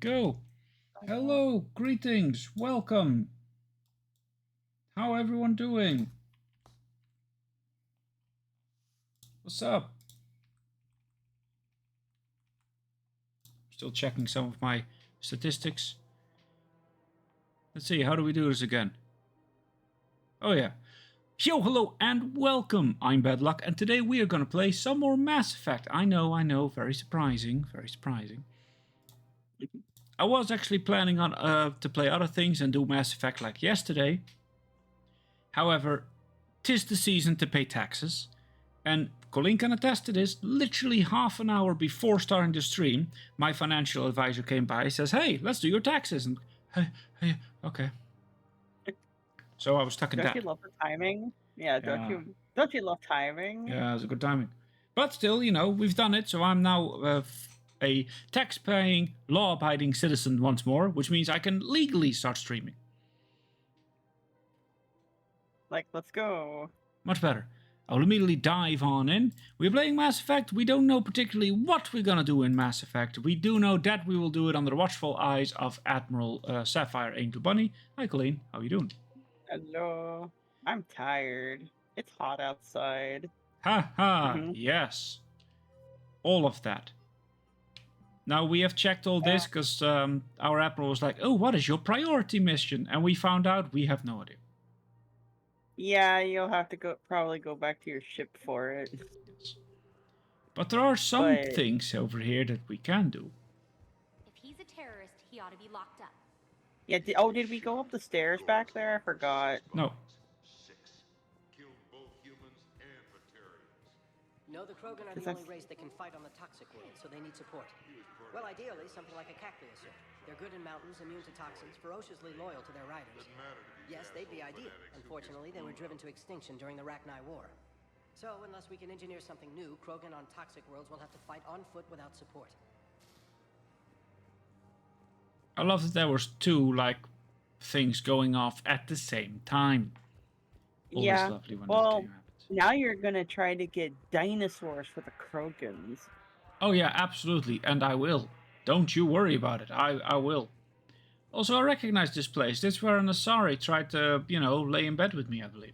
go. Hello, greetings, welcome. How everyone doing? What's up? Still checking some of my statistics. Let's see, how do we do this again? Oh yeah. Yo, hello, and welcome. I'm Bad Luck, and today we are going to play some more Mass Effect. I know, very surprising, very surprising. I was actually planning on to play other things and do Mass Effect like yesterday. However, 'tis the season to pay taxes, and Colleen can attest to this. Literally half an hour before starting the stream, my financial advisor came by and says, "Hey, let's do your taxes." And hey, okay. So I was stuck in Don't that. you love the timing? Yeah, don't you love timing? Yeah, it was a good timing. But still, we've done it, so I'm now a tax-paying, law-abiding citizen once more, which means I can legally start streaming. Like, let's go. Much better. I'll immediately dive on in. We're playing Mass Effect. We don't know particularly what we're gonna do in Mass Effect. We do know that we will do it under the watchful eyes of Admiral Sapphire Angel Bunny. Hi, Colleen. How you doing? Hello. I'm tired. It's hot outside. Ha ha. Yes. All of that. Now, we have checked all this because our Admiral was like, "Oh, what is your priority mission?" And we found out we have no idea. Yeah, you'll have to probably go back to your ship for it. Yes. But there are some things over here that we can do. If he's a terrorist, he ought to be locked up. Yeah, did we go up the stairs back there? I forgot. No. No, the Krogan are the only race that can fight on the toxic world, so they need support. Well, ideally, something like a cactuosaur. They're good in mountains, immune to toxins, ferociously loyal to their riders. Yes, they'd be ideal. Unfortunately, they were driven to extinction during the Rachni War. So, unless we can engineer something new, Krogan on toxic worlds will have to fight on foot without support. I love that there was two, things going off at the same time. Always lovely when that game happens. Now you're gonna try to get dinosaurs for the Krogans. Oh yeah, absolutely, and I will. Don't you worry about it. I will. Also, I recognize this place. This is where an Asari tried to, lay in bed with me, I believe.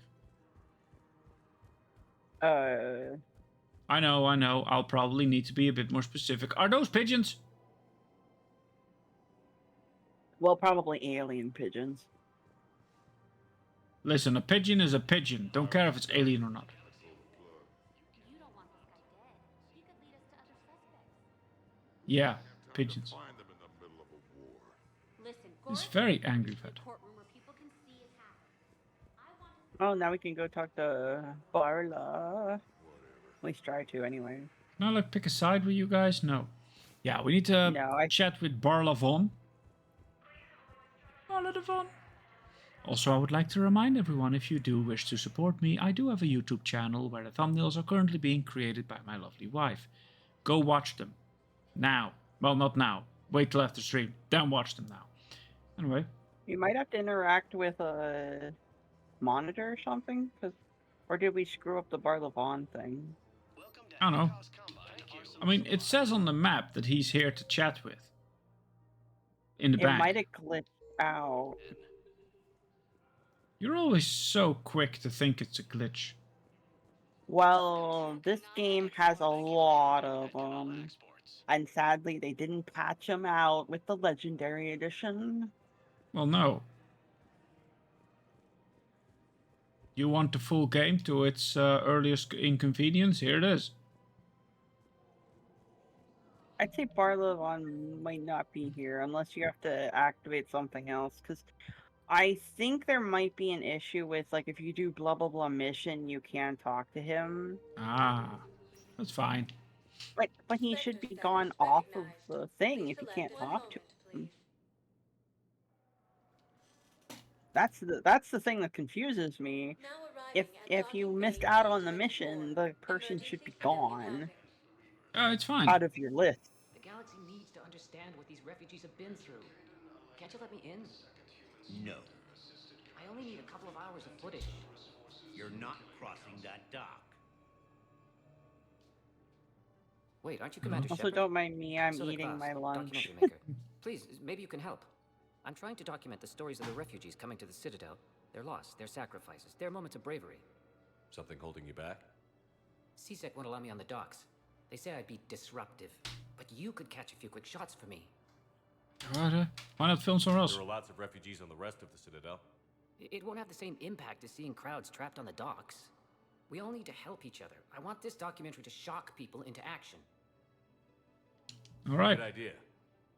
I know. I'll probably need to be a bit more specific. Are those pigeons? Well, probably alien pigeons. Listen, a pigeon is a pigeon. Don't care if it's alien or not. You don't want this guy dead. He could lead us to other suspects. Yeah, pigeons. Listen, He's very angry, Fed. Oh, now we can go talk to Barla. At least try to, anyway. Can I, pick a side with you guys? No. Yeah, we need to chat with Barla Von. Barla Von. Also, I would like to remind everyone, if you do wish to support me, I do have a YouTube channel where the thumbnails are currently being created by my lovely wife. Go watch them. Now. Well, not now. Wait till after stream. Then watch them now. Anyway. You might have to interact with a monitor or something? Or did we screw up the Barlavon thing? I don't know. I mean, it says on the map that he's here to chat with. In the back. It might have glitched out. You're always so quick to think it's a glitch. Well, this game has a lot of them. And sadly, they didn't patch them out with the Legendary Edition. Well, no. You want the full game to its earliest inconvenience? Here it is. I'd say Barlavon might not be here unless you have to activate something else. Because I think there might be an issue with, if you do blah blah blah mission, you can talk to him. Ah, that's fine. But he should be gone off of the thing if you can't talk to him. That's the thing that confuses me. If you missed out on the mission, the person should be gone. It's fine. Out of your list. The galaxy needs to understand what these refugees have been through. Can't you let me in? No. I only need a couple of hours of footage. You're not crossing that dock. Wait, aren't you Commander Also, Shepard? don't mind me. I'm eating my lunch. Please, maybe you can help. I'm trying to document the stories of the refugees coming to the Citadel. Their loss, their sacrifices, their moments of bravery. Something holding you back? CSEC won't allow me on the docks. They say I'd be disruptive. But you could catch a few quick shots for me. Alright, why not film somewhere else? There are lots of refugees on the rest of the Citadel. It won't have the same impact as seeing crowds trapped on the docks. We all need to help each other. I want this documentary to shock people into action. Alright. Good idea.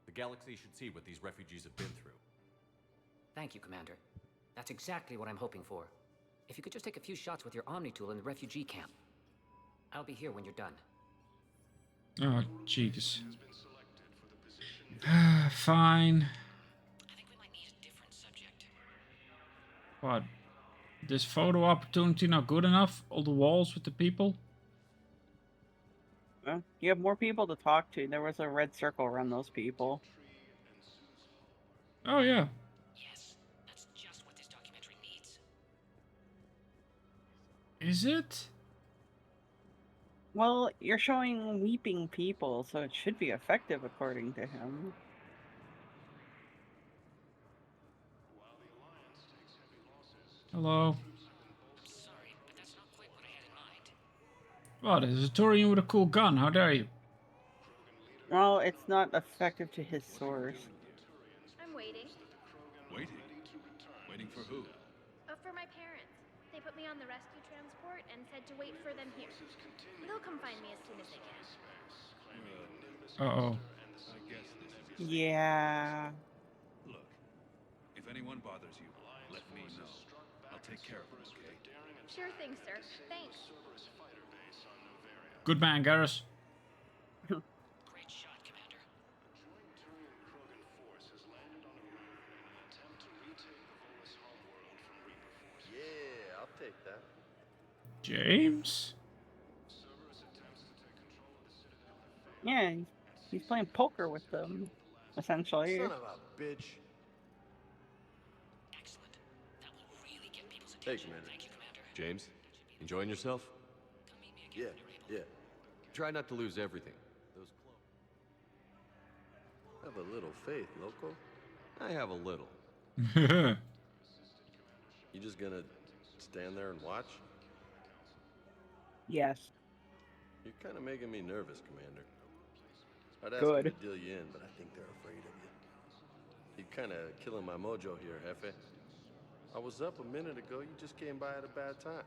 The galaxy should see what these refugees have been through. Thank you, Commander. That's exactly what I'm hoping for. If you could just take a few shots with your Omni tool in the refugee camp. I'll be here when you're done. Oh, jeez. Fine. I think we might need a different subject. What? This photo opportunity not good enough? All the walls with the people? You have more people to talk to. There was a red circle around those people. Oh, yeah. Yes, that's just what this documentary needs. Is it? Well, you're showing weeping people, so it should be effective according to him. Hello. Sorry, but that's not quite what I had in mind. What? There's a Turian with a cool gun. How dare you? Well, it's not effective to his source. I'm waiting. Waiting? Waiting for who? For my parents. They put me on the rescue transport and said to wait for them here. They'll come find me as soon as they can. Uh-oh. I guess this is Yeah. Look, if anyone bothers you, let me know. I'll take care of them, okay? Sure thing, sir. Thanks. Good man, Garrus. Great shot, Commander. Yeah, I'll take that. James? Yeah, he's playing poker with them, essentially. Son of a bitch. Excellent. That will really get people's Hey, attention. Commander. Thank you, Commander. James, enjoying yourself? Come meet me again Yeah, when you're able. yeah. Try not to lose everything. Those clones. Have a little faith, loco. I have a little. You just gonna stand there and watch? Yes. You're kind of making me nervous, Commander. I'd ask Good. them to deal you in, but I think they're afraid of you. You're kind of killing my mojo here, Jefe. I was up a minute ago. You just came by at a bad time.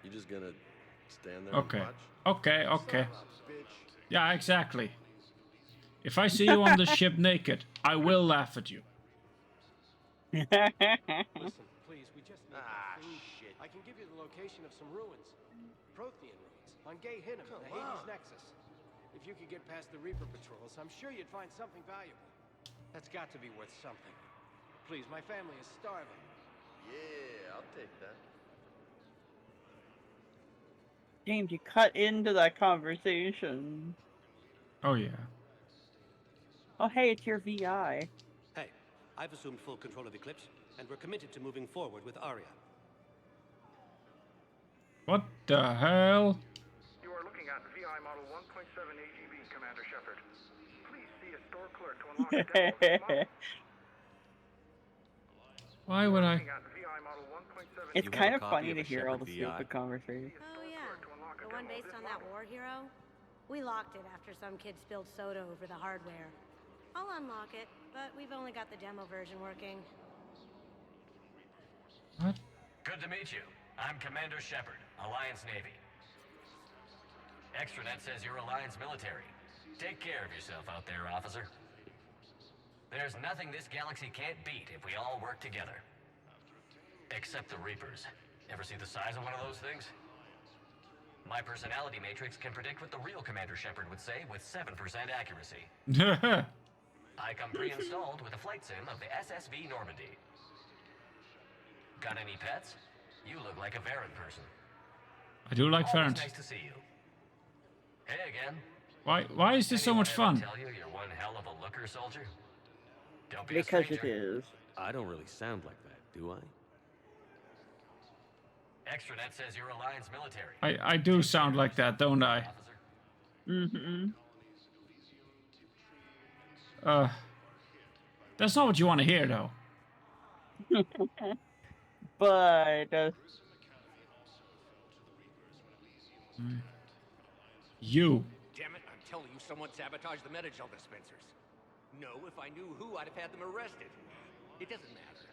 You just gonna stand there Okay. and watch? Okay, okay. Son of a bitch. Yeah, exactly. If I see you on the ship naked, I will laugh at you. Listen, please, we just need Ah, food. shit. I can give you the location of some ruins. Prothean ruins. On Gay Hinnom, Come the Hades on. Nexus. If you could get past the Reaper patrols, I'm sure you'd find something valuable. That's got to be worth something. Please, my family is starving. Yeah, I'll take that. James, you cut into that conversation. Oh, yeah. Oh, hey, it's your VI. Hey, I've assumed full control of Eclipse, and we're committed to moving forward with Arya. What the hell? You are looking at VI Model 1.7 AGB, Commander Shepard. Please see a store clerk to unlock a demo of this model. Why would I? Looking at VI Model 1.7 It's You have kind a of copy funny of to a hear all the Shepard VI? stupid conversations. store Oh, yeah. clerk to unlock a The demo one of based this on that model. war hero? We locked it after some kid spilled soda over the hardware. I'll unlock it, but we've only got the demo version working. What? Good to meet you. I'm Commander Shepard, Alliance Navy. Extranet says you're Alliance military. Take care of yourself out there, officer. There's nothing this galaxy can't beat if we all work together. Except the Reapers. Ever see the size of one of those things? My personality matrix can predict what the real Commander Shepard would say with 7% accuracy. I come pre-installed with a flight sim of the SSV Normandy. Got any pets? You look like a Varen person. I do like Always Farrant. nice to see you. Hey again. Why is this so much Anyone fun? ever tell you you're one hell of a looker, soldier? Don't be Because a it stranger. is. I don't really sound like that, do I? Extranet says you're Alliance military. I do sound like that, don't I? Officer. Mm-hmm. That's not what you want to hear, though. But You. Damn it, I'm telling you, someone sabotaged the Metagel dispensers. No, if I knew who, I'd have had them arrested. It doesn't matter.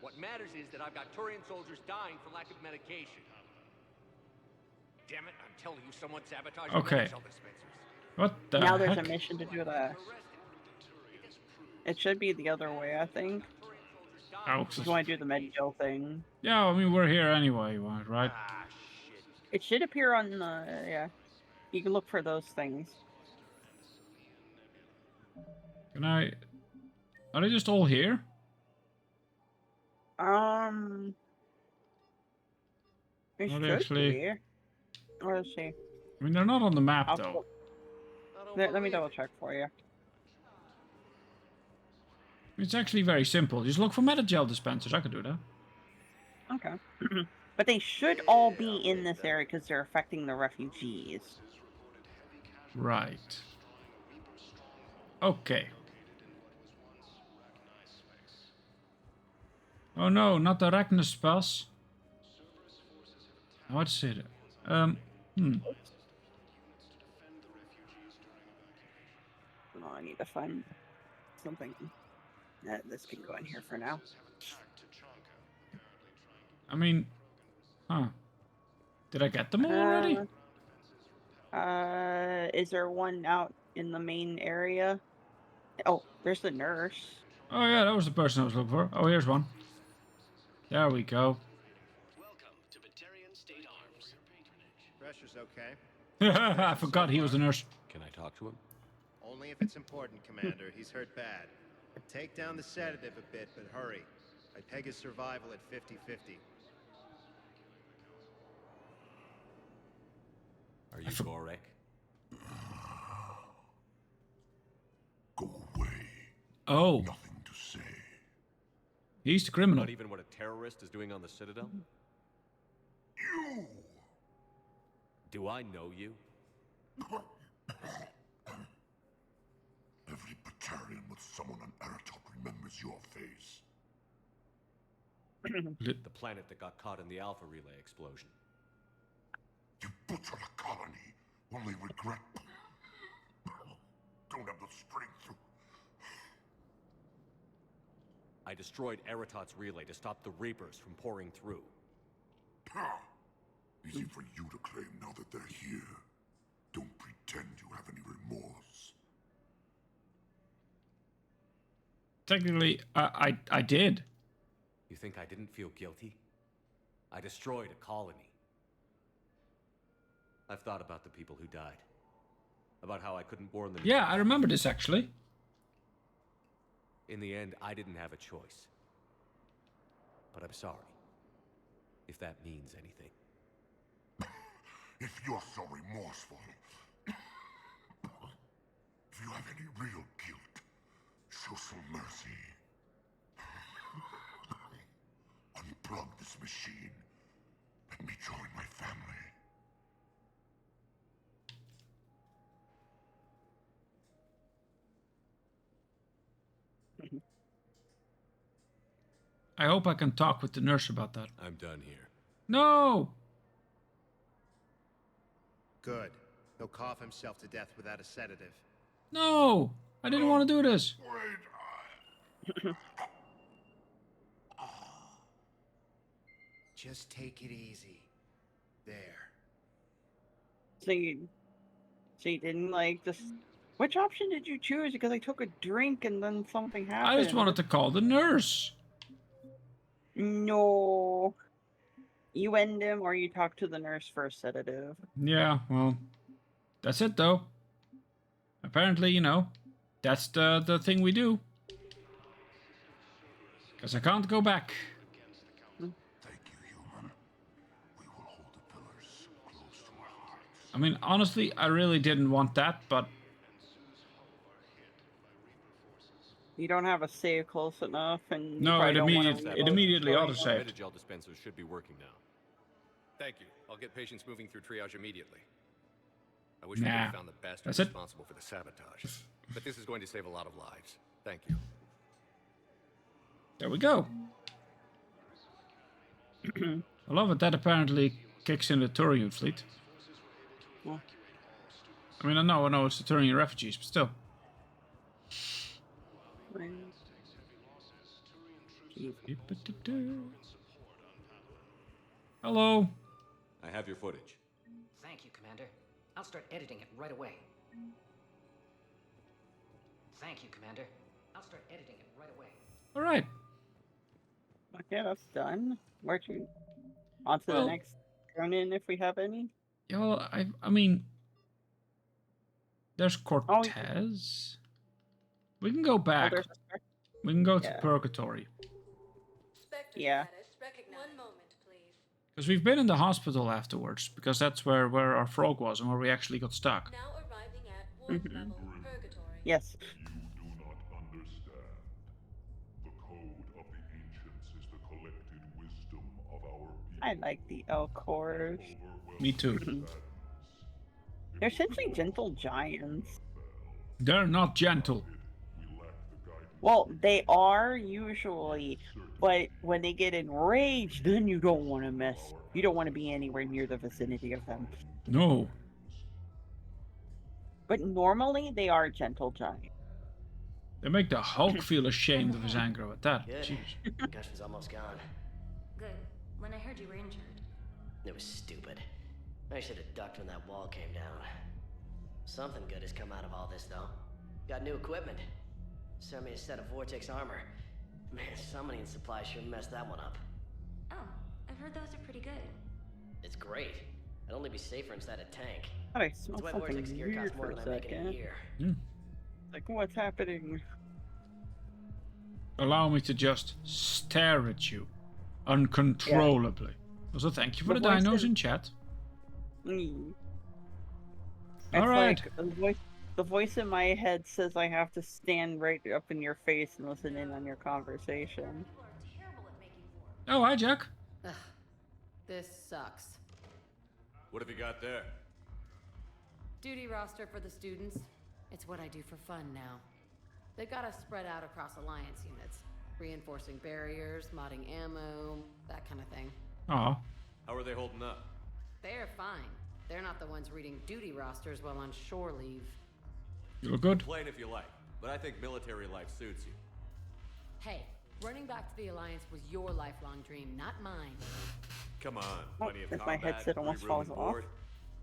What matters is that I've got Turian soldiers dying for lack of medication. Damn it, I'm telling you, someone sabotaged the Metagel dispensers. What the now heck? there's a mission to do that. It should be the other way, I think. Oh, If you want to do the Medgel thing. yeah, I mean, we're here anyway, right? It should appear on the... yeah. You can look for those things. Can I... Are they just all here? It Are they should actually... be. Let's see. I mean, they're not on the map, though. Let me double check for you. It's actually very simple. Just look for Metagel dispensers. I could do that. Okay. But they should all be in this area because they're affecting the refugees. Right. Okay. Oh no, not the Arachnus spells. What's it? Oh, I need to find something. This can go in here for now. I mean, did I get them all already? Is there one out in the main area? Oh, there's the nurse. Oh yeah, that was the person I was looking for. Oh, here's one. There we go. Welcome to Batarian State Arms. Pressure's okay. I forgot he was a nurse. Can I talk to him? Only if it's important, Commander. He's hurt bad. Take down the sedative a bit, but hurry. I peg his survival at 50-50. Are you Gorek? Go away. Oh. Nothing to say. He's the criminal. Not even what a terrorist is doing on the Citadel? You! Do I know you? Every Batarian with someone on Eratop remembers your face. The planet that got caught in the Alpha Relay explosion. You butchered a colony, only regret. Don't have the strength to... I destroyed Eratot's relay to stop the Reapers from pouring through. Easy for you to claim now that they're here. Don't pretend you have any remorse. Technically, I did. You think I didn't feel guilty? I destroyed a colony. I've thought about the people who died. About how I couldn't warn them. Yeah, I remember this actually. In the end, I didn't have a choice. But I'm sorry. If that means anything. If you're so remorseful, if you have any real guilt, show some mercy. Unplug this machine. Let me join my family. I hope I can talk with the nurse about that. I'm done here. No! Good. He'll cough himself to death without a sedative. No! I didn't want to do this. Just take it easy. There. So you didn't like this. Which option did you choose? Because I took a drink and then something happened. I just wanted to call the nurse. No. You end him or you talk to the nurse for a sedative. Yeah, well, that's it though. Apparently, you know, that's the thing we do. Because I can't go back. Thank you, human. We will hold the pillars close to our hearts. I mean, honestly, I really didn't want that, but... You don't have a save close enough, and no, it immediately autosaved. Metagel dispensers should be working now. Thank you. I'll get patients moving through triage immediately. I wish we could have found the bastard That's it. responsible for the sabotage. But this is going to save a lot of lives. Thank you. There we go. I love it. That apparently kicks in the Turian fleet. Yeah. I mean, I know it's the Turian refugees, but still. Hello. I have your footage. Thank you, Commander. I'll start editing it right away. Thank you, Commander. I'll start editing it right away. All right. Okay, that's done. Where to? On to the next Ronin, if we have any. Yeah, well, I mean, there's Cortez. We can go back. We can go to Purgatory. Yeah. One moment, please. Because we've been in the hospital afterwards, because that's where our frog was and where we actually got stuck. Now arriving at ward level purgatory. Yes. You do not understand. The code of the ancients is the collected wisdom of our people. I like the Elcors. Me too. They're essentially gentle giants. They're not gentle. Well, they are usually, but when they get enraged, then you don't want to mess. You don't want to be anywhere near the vicinity of them. No. But normally, they are gentle giants. They make the Hulk feel ashamed of his anger at that. Good. Jeez. Concussion's almost gone. Good. When I heard you were injured. It was stupid. I should have ducked when that wall came down. Something good has come out of all this, though. Got new equipment. Sent me a set of Vortex armor. Man, summoning supply sure messed that one up. Oh, I've heard those are pretty good. It's great. I'd only be safer inside a tank. I smell That's why something Vortex gear weird costs more for a than I make in a second. year. Like, what's happening? Allow me to just stare at you uncontrollably. Also, thank you for the dinos in chat. All right. Like, the voice in my head says I have to stand right up in your face and listen in on your conversation. Oh, hi, Jack. Ugh, this sucks. What have you got there? Duty roster for the students. It's what I do for fun now. They've got us spread out across Alliance units. Reinforcing barriers, modding ammo, that kind of thing. Aw. How are they holding up? They're fine. They're not the ones reading duty rosters while on shore leave. You look good. Complain if you like, but I think military life suits you. Hey, running back to the Alliance was your lifelong dream, not mine. Come on, plenty of If combat, my headset almost free room falls and off. board,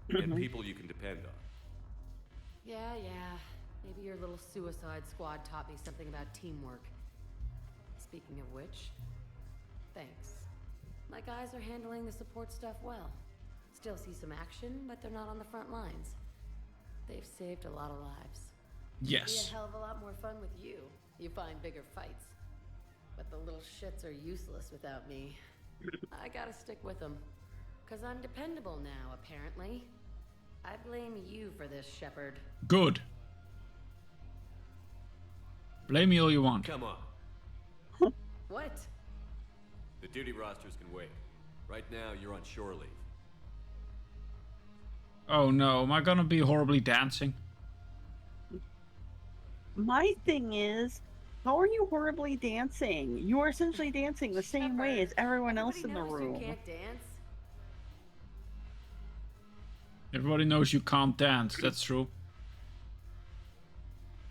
and people you can depend on. Yeah. Maybe your little suicide squad taught me something about teamwork. Speaking of which, thanks. My guys are handling the support stuff well. Still see some action, but they're not on the front lines. They've saved a lot of lives. Yes. Be a hell of a lot more fun with you. You find bigger fights. But the little shits are useless without me. I gotta stick with them. 'Cause I'm dependable now, apparently. I blame you for this, Shepard. Good. Blame me all you want. Come on. What? The duty rosters can wait. Right now, you're on shore leave. Oh no, am I gonna be horribly dancing? My thing is, how are you horribly dancing? You are essentially dancing the same way as everyone else in the room. You can't dance? Everybody knows you can't dance, that's true.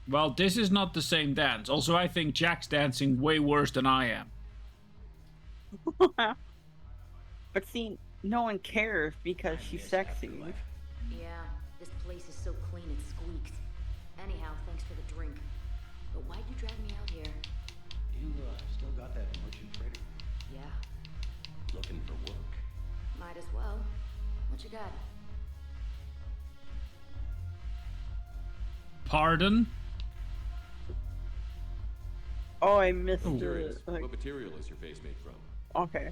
Well, this is not the same dance. Also, I think Jack's dancing way worse than I am. But see, no one cares because she's sexy. Yeah, this place is so clean it squeaks. Anyhow, thanks for the drink. But why'd you drag me out here? You still got that merchant freighter? Yeah, Looking for work? might as well. What you got? Pardon? Oh, I missed Curious, it. Like, what material is your face made from? okay.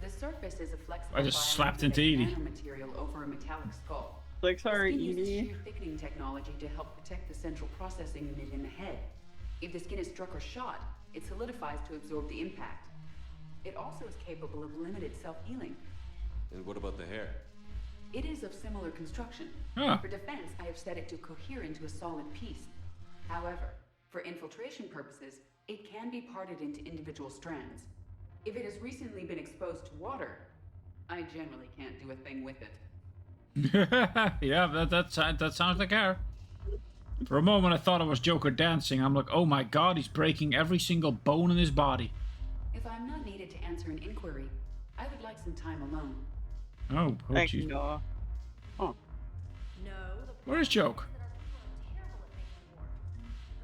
The surface is a flexible I just slapped into Edie. nanomaterial over a metallic skull. Like, sorry, the skin uses Edie. shear thickening technology to help protect the central processing unit in the head. If the skin is struck or shot, it solidifies to absorb the impact. It also is capable of limited self-healing. And what about the hair? It is of similar construction. Ah. For defense, I have set it to cohere into a solid piece. However, for infiltration purposes, It can be parted into individual strands. If it has recently been exposed to water, I generally can't do a thing with it. Yeah, that sounds like her. For a moment, I thought it was Joker dancing. I'm like, oh my god, he's breaking every single bone in his body. If I'm not needed to answer an inquiry, I would like some time alone. Oh, jeez. No. Oh. Where is Joke?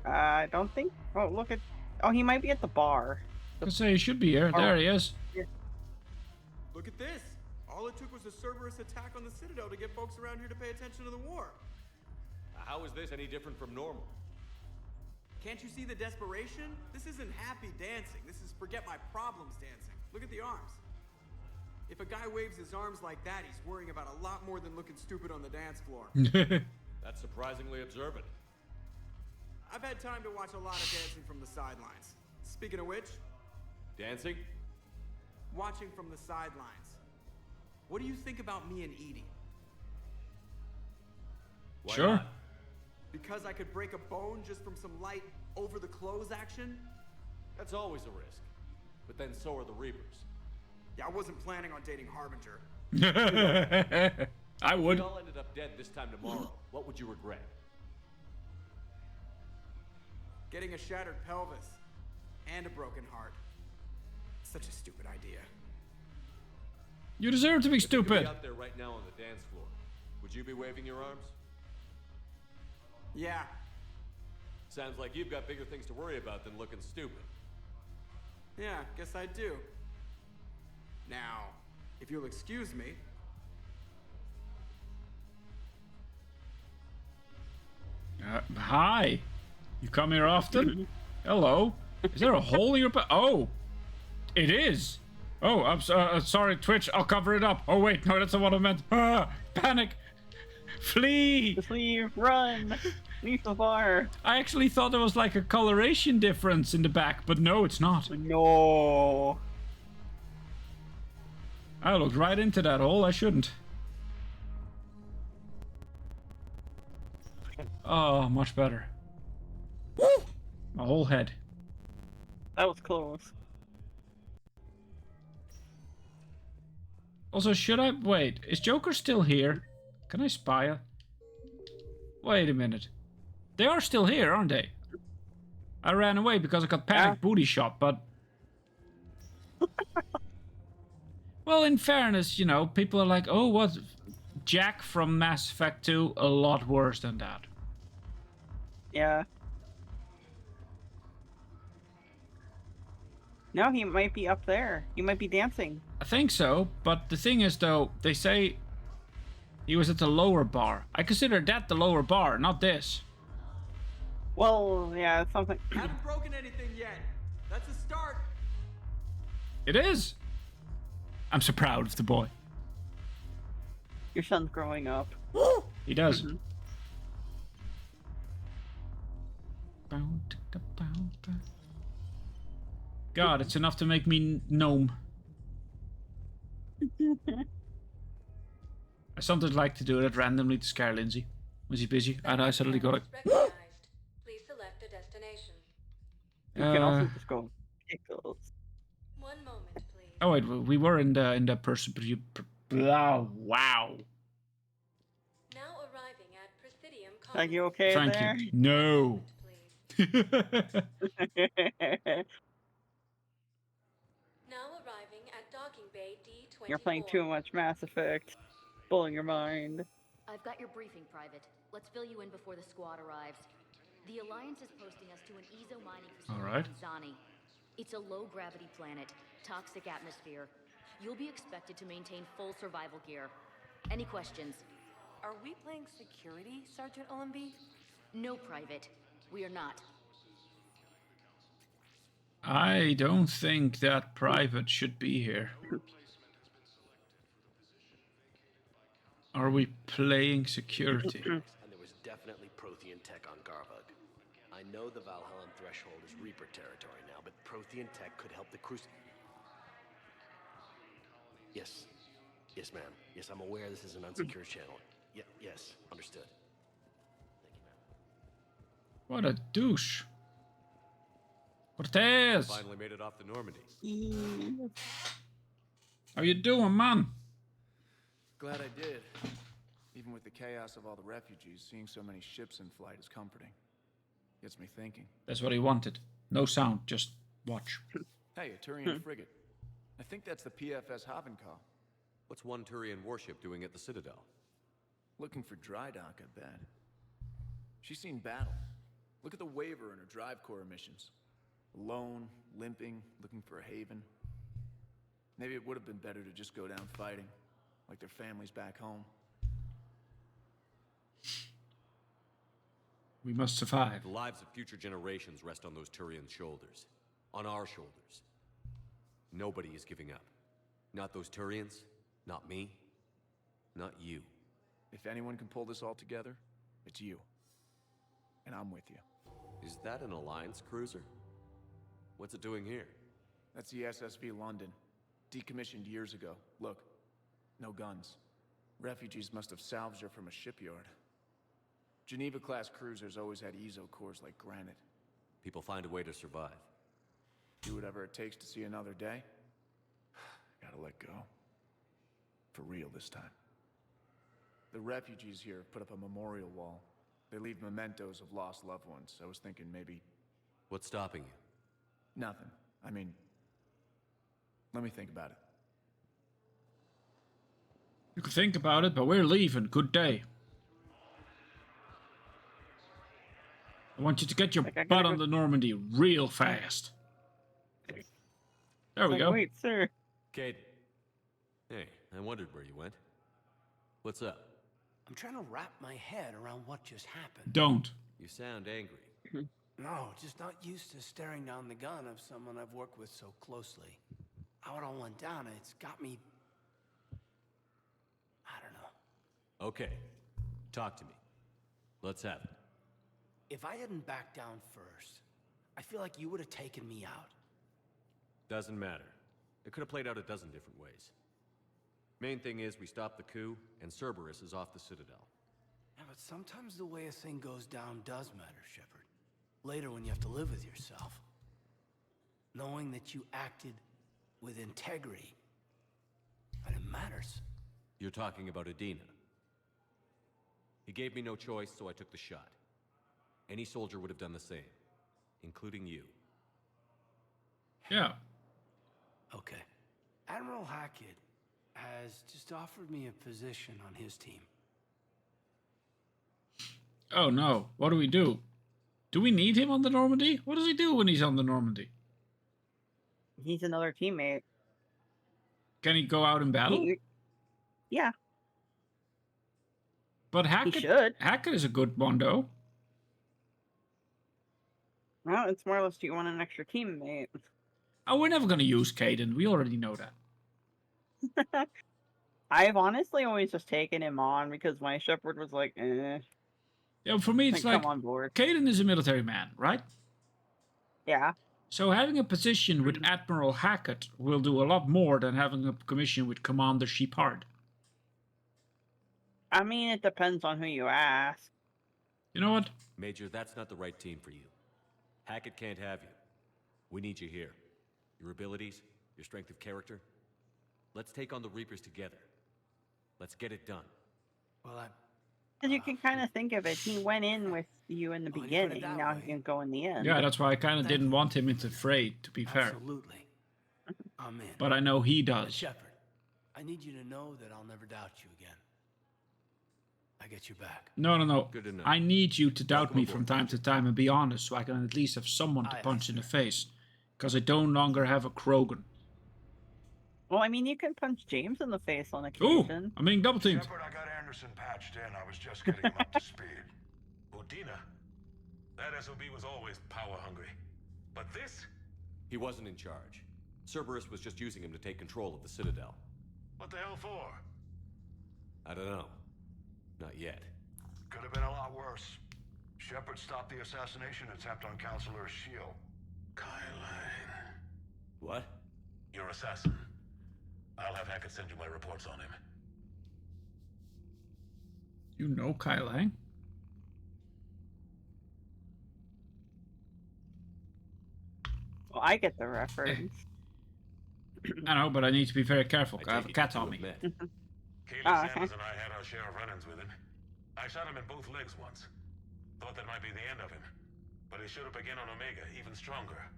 I don't think. Oh, look at. Oh, he might be at the bar. I say he should be here. There he is. Look at this. All it took was a Cerberus attack on the Citadel to get folks around here to pay attention to the war. How is this any different from normal? Can't you see the desperation? This isn't happy dancing. This is forget my problems dancing. Look at the arms. If a guy waves his arms like that, he's worrying about a lot more than looking stupid on the dance floor. That's surprisingly observant. I've had time to watch a lot of dancing from the sidelines. Speaking of which... Dancing? Watching from the sidelines. What do you think about me and Edie? Why sure. Not? Because I could break a bone just from some light over-the-clothes action? That's always a risk. But then so are the Reapers. Yeah, I wasn't planning on dating Harbinger. I would. If we all ended up dead this time tomorrow, what would you regret? Getting a shattered pelvis. And a broken heart. Such a stupid idea. You deserve to be stupid. If you could be out there right now on the dance floor, would you be waving your arms? Yeah. Sounds like you've got bigger things to worry about than looking stupid. Yeah, guess I do. Now, if you'll excuse me. Hi. You come here often? Hello. Is there a hole in your Oh, it is. Oh, I'm sorry, Twitch. I'll cover it up. Oh, wait. No, that's not what I meant. Ah, panic. Flee. Just leave. Run. Leave the bar. I actually thought there was like a coloration difference in the back, but no, it's not. No. I looked right into that hole. I shouldn't. Oh, much better. Woo! My whole head. That was close. Also, should I... Wait, is Joker still here? Can I spy her? Wait a minute. They are still here, aren't they? I ran away because I got panicked booty shot, but... Well, in fairness, you know, people are like, oh, what? Jack from Mass Effect 2, a lot worse than that. Yeah. No, he might be up there. He might be dancing. I think so, but the thing is, though, they say he was at the lower bar. I consider that the lower bar, not this. Well, yeah, it's something. Haven't broken anything yet. That's a start. It is. I'm so proud of the boy. Your son's growing up. He does. Mm-hmm. God, it's enough to make me gnome. I sometimes like to do that randomly to scare Lindsay. Was he busy? And I suddenly got it. Please select a destination. You can also just go pickles. One moment, please. Oh wait, we were in the person. Wow! Wow! Now arriving at Presidium. Are you okay Thank there? you. No. Now arriving at docking bay D24. You're playing too much Mass Effect. Blowing your mind. I've got your briefing, Private. Let's fill you in before the squad arrives. The Alliance is posting us to an Ezo mining facility in Zani. It's a low-gravity planet, toxic atmosphere. You'll be expected to maintain full survival gear. Any questions? Are we playing security, Sergeant Ullenby? No, Private. We are not. I don't think that Private should be here. Are we playing security? And there was definitely Prothean tech on Garvug. I know the Valhallan threshold is Reaper territory now, but Prothean tech could help the Yes. Yes, ma'am. Yes, I'm aware this is an unsecured channel. Yes, understood. Thank you, ma'am. What a douche. Cortez! Finally made it off the Normandy. How you doing, man? Glad I did. Even with the chaos of all the refugees, seeing so many ships in flight is comforting. Gets me thinking. That's what he wanted. No sound, just watch. Hey, a Turian frigate. I think that's the PFS Havenkal. What's one Turian warship doing at the Citadel? Looking for dry dock, I bet. She's seen battle. Look at the waiver in her drive core emissions. Alone, limping, looking for a haven. Maybe it would have been better to just go down fighting, like their families back home. We must survive. The lives of future generations rest on those Turian shoulders. On our shoulders. Nobody is giving up. Not those Turians, not me, not you. If anyone can pull this all together, it's you. And I'm with you. Is that an Alliance cruiser? What's it doing here? That's the SSV London. Decommissioned years ago. Look, no guns. Refugees must have salvaged her from a shipyard. Geneva-class cruisers always had eezo cores like granite. People find a way to survive. Do whatever it takes to see another day. Gotta let go. For real this time. The refugees here put up a memorial wall. They leave mementos of lost loved ones. I was thinking maybe... What's stopping you? Nothing. I mean... Let me think about it. You can think about it, but we're leaving. Good day. I want you to get your butt on the Normandy real fast. There we go. Wait, sir. Kate. Hey, I wondered where you went. What's up? I'm trying to wrap my head around what just happened. Don't. You sound angry. No, just not used to staring down the gun of someone I've worked with so closely. How it all went down, it's got me... I don't know. Okay. Talk to me. Let's have it. If I hadn't backed down first, I feel like you would have taken me out. Doesn't matter. It could have played out a dozen different ways. Main thing is we stopped the coup, and Cerberus is off the Citadel. Yeah, but sometimes the way a thing goes down does matter, Shepard. Later when you have to live with yourself. Knowing that you acted with integrity. And it matters. You're talking about Adina. He gave me no choice, so I took the shot. Any soldier would have done the same. Including you. Yeah. Okay. Admiral Hackett has just offered me a position on his team. Oh no, what do we do? Do we need him on the Normandy? What does he do when he's on the Normandy? He's another teammate. Can he go out in battle? Yeah. But Hackett is a good one, though. Well, it's more or less you want an extra teammate. Oh, we're never going to use Caden. We already know that. I've honestly always just taken him on because my Shepherd was like, eh. Yeah, for me, it's like, come on board. Caden is a military man, right? Yeah. So having a position with Admiral Hackett will do a lot more than having a commission with Commander Shepard. I mean, it depends on who you ask. You know what? Major, that's not the right team for you. Hackett can't have you. We need you here. Your abilities, your strength of character. Let's take on the Reapers together. Let's get it done. Well, Because you can kind of think of it. He went in with you in the beginning. Now he can go in the end. Yeah, that's why I kind of didn't want him into the fray, to be fair. Absolutely. I'm in. But I know he does. Shepard, I need you to know that I'll never doubt you again. I get your back. No. Good enough. I need you to doubt me from time to time and be honest so I can at least have someone to punch in the face. Because I no longer have a Krogan. Well, I mean, you can punch James in the face on occasion. I'm being double teamed. Shepard, I got Anderson patched in. I was just getting him up to speed. Odina? That SOB was always power hungry. But this? He wasn't in charge. Cerberus was just using him to take control of the Citadel. What the hell for? I don't know. Not yet. Could have been a lot worse. Shepard stopped the assassination attempt on Counselor Shield. Kyle. What? Your assassin. I'll have Hackett send you my reports on him. You know Kyle Lang? Well, I get the reference. I know, but I need to be very careful. I have a cat on me. Kaylee Sanders and I had our share of run-ins with him. I shot him in both legs once. Thought that might be the end of him. But he showed up again on Omega, even stronger.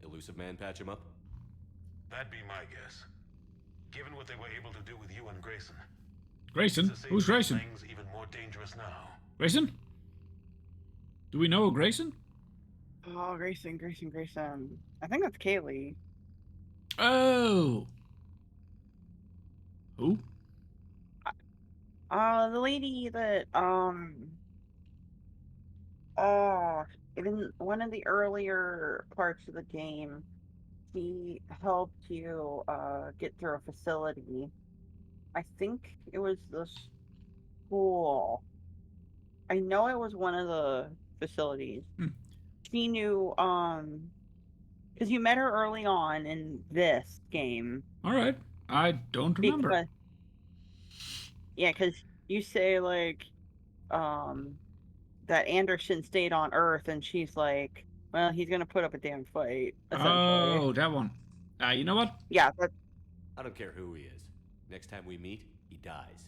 Elusive Man patch him up? That'd be my guess. Given what they were able to do with you and Grayson. Grayson? Who's Grayson? Even more dangerous now. Grayson? Do we know a Grayson? Oh, Grayson. I think that's Kaylee. Oh. Who? The lady that, in one of the earlier parts of the game, she helped you, get through a facility. I think it was the school. I know it was one of the facilities. She knew, because you met her early on in this game. Alright. I don't remember. Because you say, like, that Anderson stayed on Earth, and she's like, well, he's gonna put up a damn fight, essentially. Oh, that one. You know what? Yeah, I don't care who he is. Next time we meet, he dies.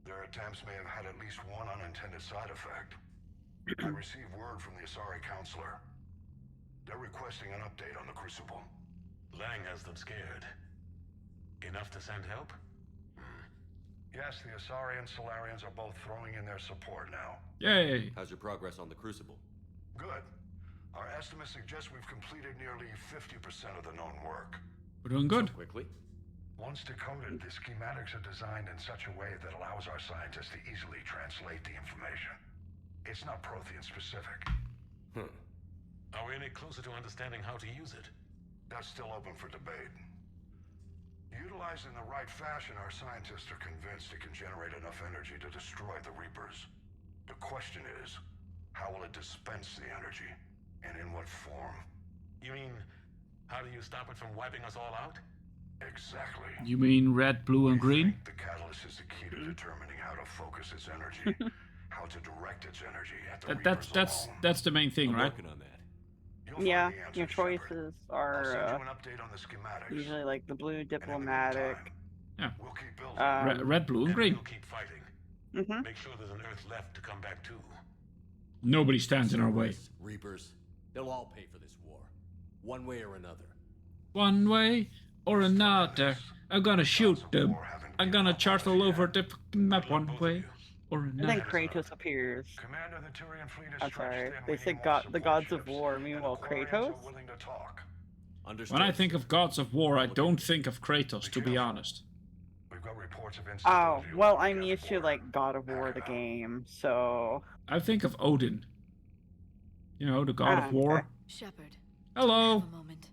Their attempts may have had at least one unintended side effect. I received word from the Asari counselor. They're requesting an update on the Crucible. Lang has them scared. Enough to send help? Yes, the Asari and Solarians are both throwing in their support now. Yay! How's your progress on the Crucible? Good. Our estimates suggest we've completed nearly 50% of the known work. We're doing good. So quickly? Once decoded, the schematics are designed in such a way that allows our scientists to easily translate the information. It's not Prothean specific. Are we any closer to understanding how to use it? That's still open for debate. Utilized in the right fashion, our scientists are convinced it can generate enough energy to destroy the Reapers. The question is, how will it dispense the energy? And in what form? You mean, how do you stop it from wiping us all out? Exactly. You mean red, blue, and green? The catalyst is the key to determining how to focus its energy, how to direct its energy at the Reapers alone. That's the main thing, right? Working on that. Yeah, your choices are usually like the blue diplomatic. Yeah. We'll red, blue, and green. We'll keep fighting. Make sure there's an Earth left to come back to. Nobody stands in our way. Reapers, they'll all pay for this war, one way or another. One way or another. I'm gonna shoot them. I'm gonna charge all over the map one way or another. And then Kratos appears. I'm sorry. They say the gods of war. Meanwhile, Kratos? When I think of gods of war, I don't think of Kratos, to be honest. Oh, well, I'm used to, like, God of War, the game, so... I think of Odin. You know, the god of war. Okay. Shepard. Hello.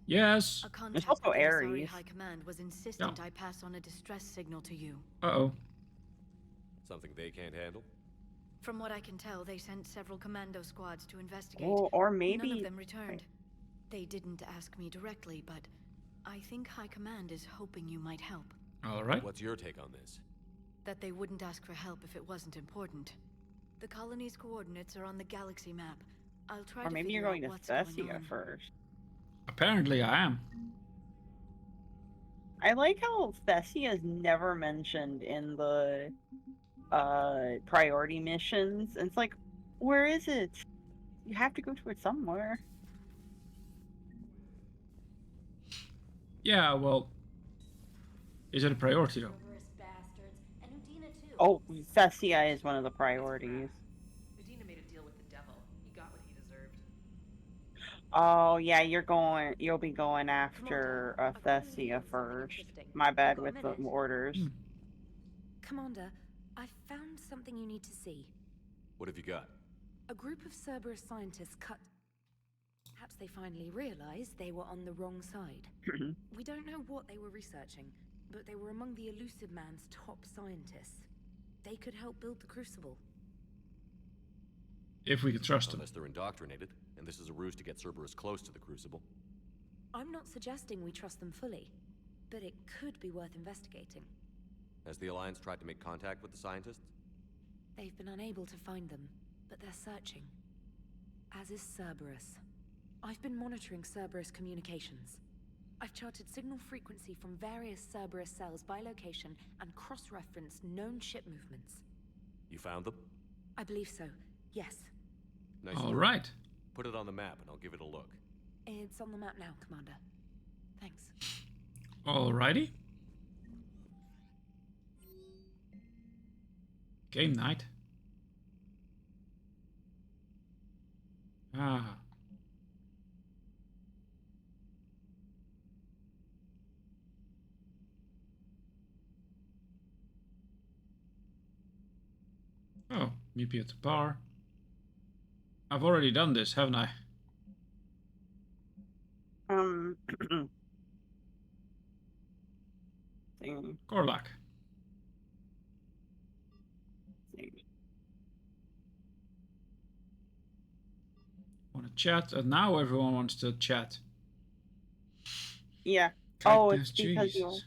Yes. There's also Ares. High Command was insistent I pass on a distress signal to you. Uh-oh. Something they can't handle? From what I can tell, they sent several commando squads to investigate. Or maybe... None of them returned. They didn't ask me directly, but I think High Command is hoping you might help. All right. What's your take on this? That they wouldn't ask for help if it wasn't important. The colony's coordinates are on the galaxy map. I'll try or to maybe you're going to Thessia first. Apparently I am. I like how Thessia is never mentioned in the priority missions. And it's like, where is it? You have to go to it somewhere. Yeah, well, is it a priority though? Oh, Thessia is one of the priorities. Udina made a deal with the devil. He got what he deserved. Oh yeah, you'll be going after Thessia first. My bad with the orders. Commander, I found something you need to see. What have you got? A group of Cerberus scientists cut... Perhaps they finally realized they were on the wrong side. We don't know what they were researching, but they were among the Elusive Man's top scientists. They could help build the Crucible. If we can trust them. Unless they're indoctrinated, and this is a ruse to get Cerberus close to the Crucible. I'm not suggesting we trust them fully, but it could be worth investigating. Has the Alliance tried to make contact with the scientists? They've been unable to find them, but they're searching. As is Cerberus. I've been monitoring Cerberus communications. I've charted signal frequency from various Cerberus cells by location and cross-referenced known ship movements. You found them? I believe so, yes. Nice All work. right. Put it on the map and I'll give it a look. It's on the map now, Commander. Thanks. Alrighty. Game night. Ah. Oh, meet me at the bar. I've already done this, haven't I? Korlak. Want to chat? And now everyone wants to chat. Yeah. Goodness, It's because you. Jesus.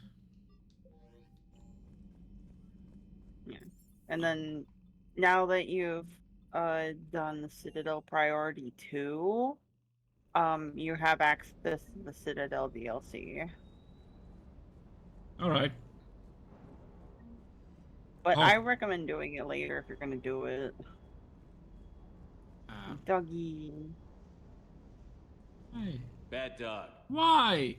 Yeah. And then now that you've done the Citadel Priority 2, you have access to the Citadel DLC. Alright. But I recommend doing it later if you're gonna do it. Doggy. Hey. Bad dog. Why?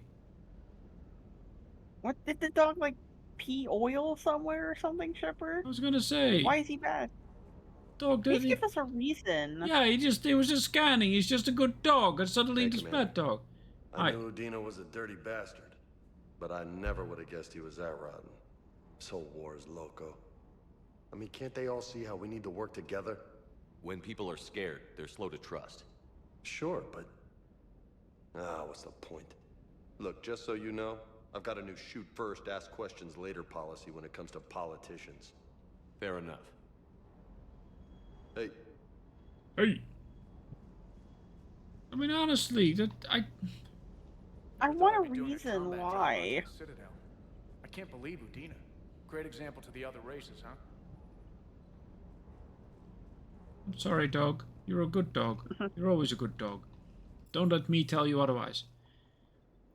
What did the dog like pee oil somewhere or something, Shepard? I was gonna say. Why is he bad? Dog Please did give us a reason. Yeah, he was just scanning. He's just a good dog, and suddenly Hey, this Commander. bad dog. I knew Udina was a dirty bastard, but I never would have guessed he was that rotten. This whole war is loco. I mean, can't they all see how we need to work together? When people are scared, they're slow to trust. Sure, but... what's the point? Look, just so you know, I've got a new shoot first, ask questions later policy when it comes to politicians. Fair enough. Hey. Hey. I mean, honestly, I want a reason why. Citadel. I can't believe Udina. Great example to the other races, huh? I'm sorry, dog. You're a good dog. You're always a good dog. Don't let me tell you otherwise.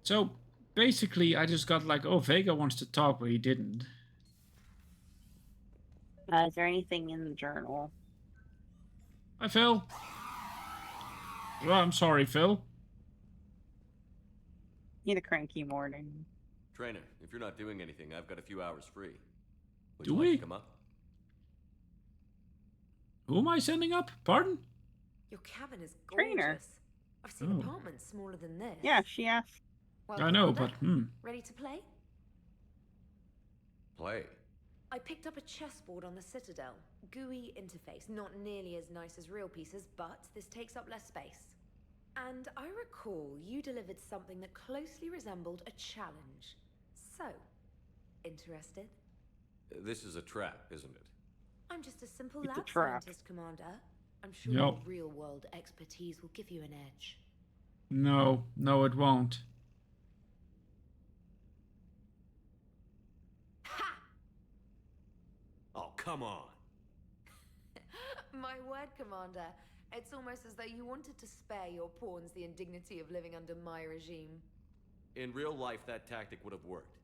So, basically, I just got like, oh, Vega wants to talk, but he didn't. Is there anything in the journal? Hi, Phil. Well, I'm sorry, Phil. Need a cranky morning. Trainer, if you're not doing anything, I've got a few hours free. Would Do you we? like to come up? Who am I sending up? Pardon? Your cabin is gorgeous. Trainer. I've seen apartments smaller than this. Yeah, she asked. Well, I know, Commander, but ready to play? Play. I picked up a chessboard on the Citadel. GUI interface, not nearly as nice as real pieces, but this takes up less space. And I recall you delivered something that closely resembled a challenge. So, interested? This is a trap, isn't it? I'm just a simple It's a lab trap. scientist, Commander. I'm sure Yep. your real-world expertise will give you an edge. no, it won't. Oh, come on. My word, Commander. It's almost as though you wanted to spare your pawns the indignity of living under my regime. In real life, that tactic would have worked.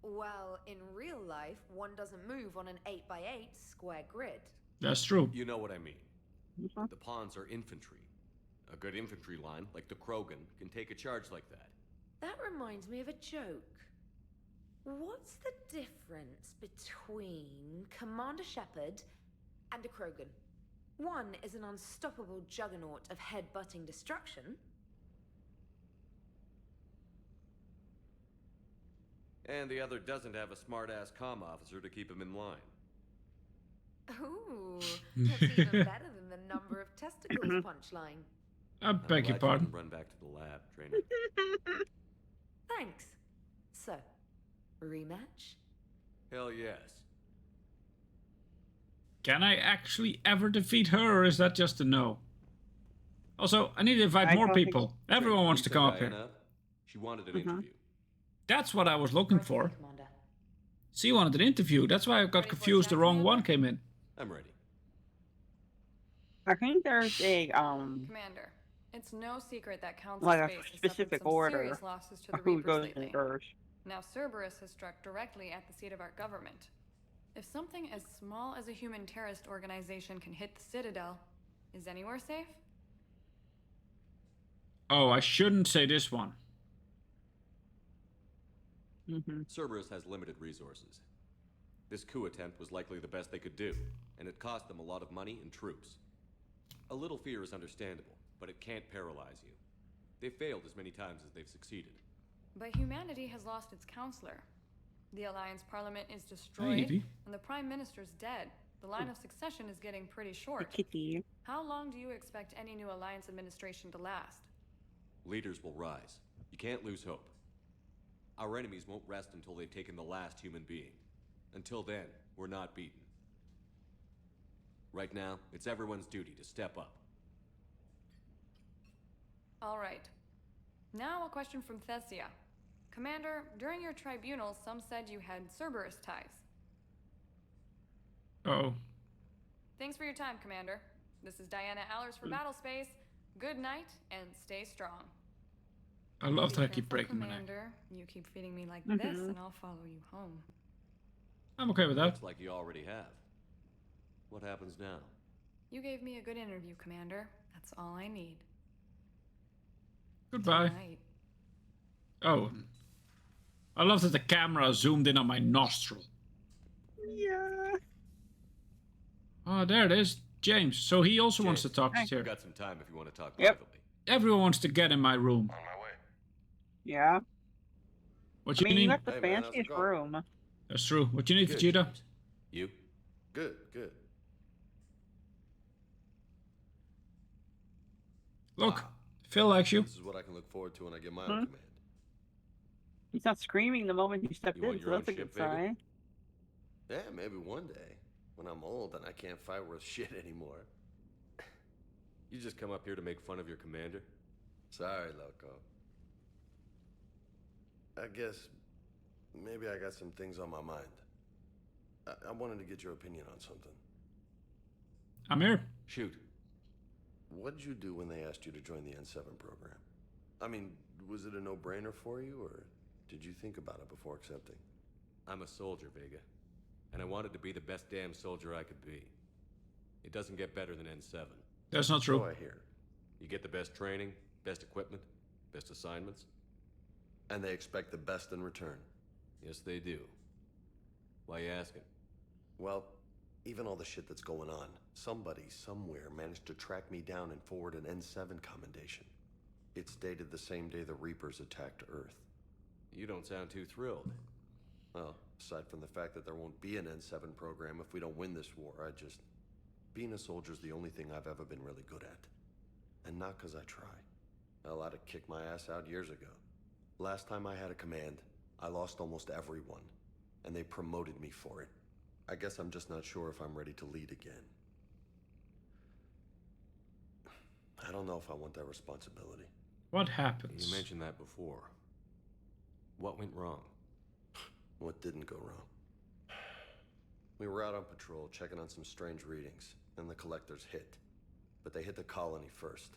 Well, in real life, one doesn't move on an 8x8 square grid. That's true. You know what I mean. The pawns are infantry. A good infantry line, like the Krogan, can take a charge like that. That reminds me of a joke. What's the difference between Commander Shepard and a Krogan? One is an unstoppable juggernaut of head-butting destruction. And the other doesn't have a smart-ass comm officer to keep him in line. Ooh, that's even better than the number of testicles punchline. I beg your I'm glad you pardon. didn't run back to the lab, trainer. Thanks. So, rematch? Hell yes. Can I actually ever defeat her, or is that just a no? Also, I need to invite more people. Everyone wants to come up here. She wanted an interview. That's what I was looking for. She wanted an interview. That's why I got confused. The wrong one came in. I'm ready. I think there's a Commander, It's no secret that Council like a Space has suffered specific some order serious losses to the who Reapers goes lately. first. Now Cerberus has struck directly at the seat of our government. If something as small as a human terrorist organization can hit the Citadel, is anywhere safe? Oh, I shouldn't say this one. Cerberus has limited resources. This coup attempt was likely the best they could do, and it cost them a lot of money and troops. A little fear is understandable, but it can't paralyze you. They've failed as many times as they've succeeded. But humanity has lost its counselor. The Alliance Parliament is destroyed, Maybe. and the Prime Minister's dead. The line of succession is getting pretty short. Kitty. How long do you expect any new Alliance administration to last? Leaders will rise. You can't lose hope. Our enemies won't rest until they've taken the last human being. Until then, we're not beaten. Right now, it's everyone's duty to step up. All right. Now a question from Thessia. Commander, during your tribunal, some said you had Cerberus ties. Oh. Thanks for your time, Commander. This is Diana Allers for Battlespace. Good night, and stay strong. I love that I keep breaking my neck. Commander, you keep feeding me like this, and I'll follow you home. I'm okay with that. Looks like you already have. What happens now? You gave me a good interview, Commander. That's all I need. Goodbye. Good night. Oh. I love that the camera zoomed in on my nostril. Yeah. Oh, there it is. James. So he also wants to talk to We've Terry. got some time if you want to talk Yep. privately. Everyone wants to get in my room. Yeah. What I you mean, need? you got the Hey, man, how's it fanciest going? room. That's true. What you need, Good, Vegeta? James. You? Good, good. Look, Phil likes you. This is what I can look forward to when I get my own command. He's not screaming the moment you stepped You in, want so your own that's a good ship, Vega? sign. Yeah, maybe one day. When I'm old and I can't fight worth shit anymore. You just come up here to make fun of your commander? Sorry, Loco. I guess maybe I got some things on my mind. I wanted to get your opinion on something. I'm here. Shoot. What did you do when they asked you to join the N7 program? I mean, was it a no-brainer for you, or did you think about it before accepting? I'm a soldier, Vega. And I wanted to be the best damn soldier I could be. It doesn't get better than N7. That's not true. So I hear. You get the best training, best equipment, best assignments. And they expect the best in return. Yes, they do. Why you asking? Well, even all the shit that's going on, somebody somewhere managed to track me down and forward an N7 commendation. It's dated the same day the Reapers attacked Earth. You don't sound too thrilled. Well, aside from the fact that there won't be an N7 program if we don't win this war, being a soldier's the only thing I've ever been really good at. And not because I try. Hell, I'd have kicked my ass out years ago. Last time I had a command, I lost almost everyone. And they promoted me for it. I guess I'm just not sure if I'm ready to lead again. I don't know if I want that responsibility. What happens? You mentioned that before. What went wrong? What didn't go wrong? We were out on patrol, checking on some strange readings, and the collectors hit. But they hit the colony first.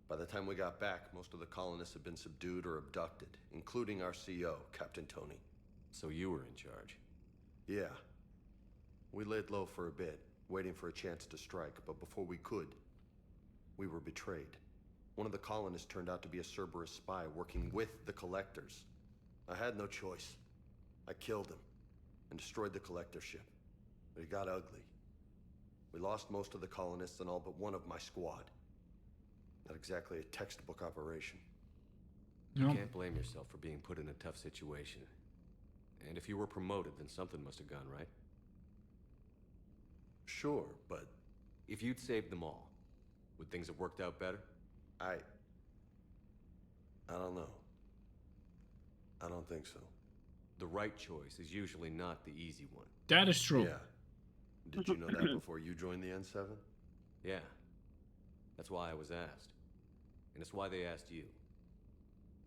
By the time we got back, most of the colonists had been subdued or abducted, including our CO, Captain Tony. So you were in charge? Yeah. We laid low for a bit, waiting for a chance to strike, but before we could, we were betrayed. One of the colonists turned out to be a Cerberus spy working with the collectors. I had no choice. I killed him and destroyed the collector ship. But it got ugly. We lost most of the colonists and all but one of my squad. Not exactly a textbook operation. You can't blame yourself for being put in a tough situation. And if you were promoted, then something must have gone right. Sure, but... If you'd saved them all, would things have worked out better? I don't know. I don't think so. The right choice is usually not the easy one. That is true. Yeah. Did you know that before you joined the N7? Yeah. That's why I was asked. And it's why they asked you.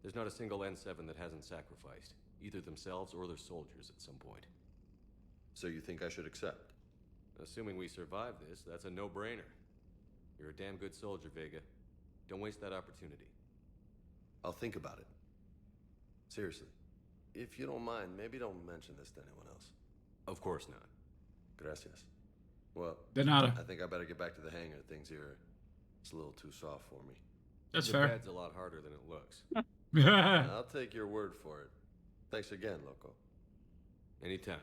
There's not a single N7 that hasn't sacrificed, either themselves or their soldiers at some point. So you think I should accept? Assuming we survive this, that's a no-brainer. You're a damn good soldier, Vega. Don't waste that opportunity. I'll think about it. Seriously. If you don't mind, maybe don't mention this to anyone else. Of course not. Gracias. Well, De nada. I think I better get back to the hang of things here. It's a little too soft for me. That's the fair. bed's a lot harder than it looks. I'll take your word for it. Thanks again, Loco. Anytime.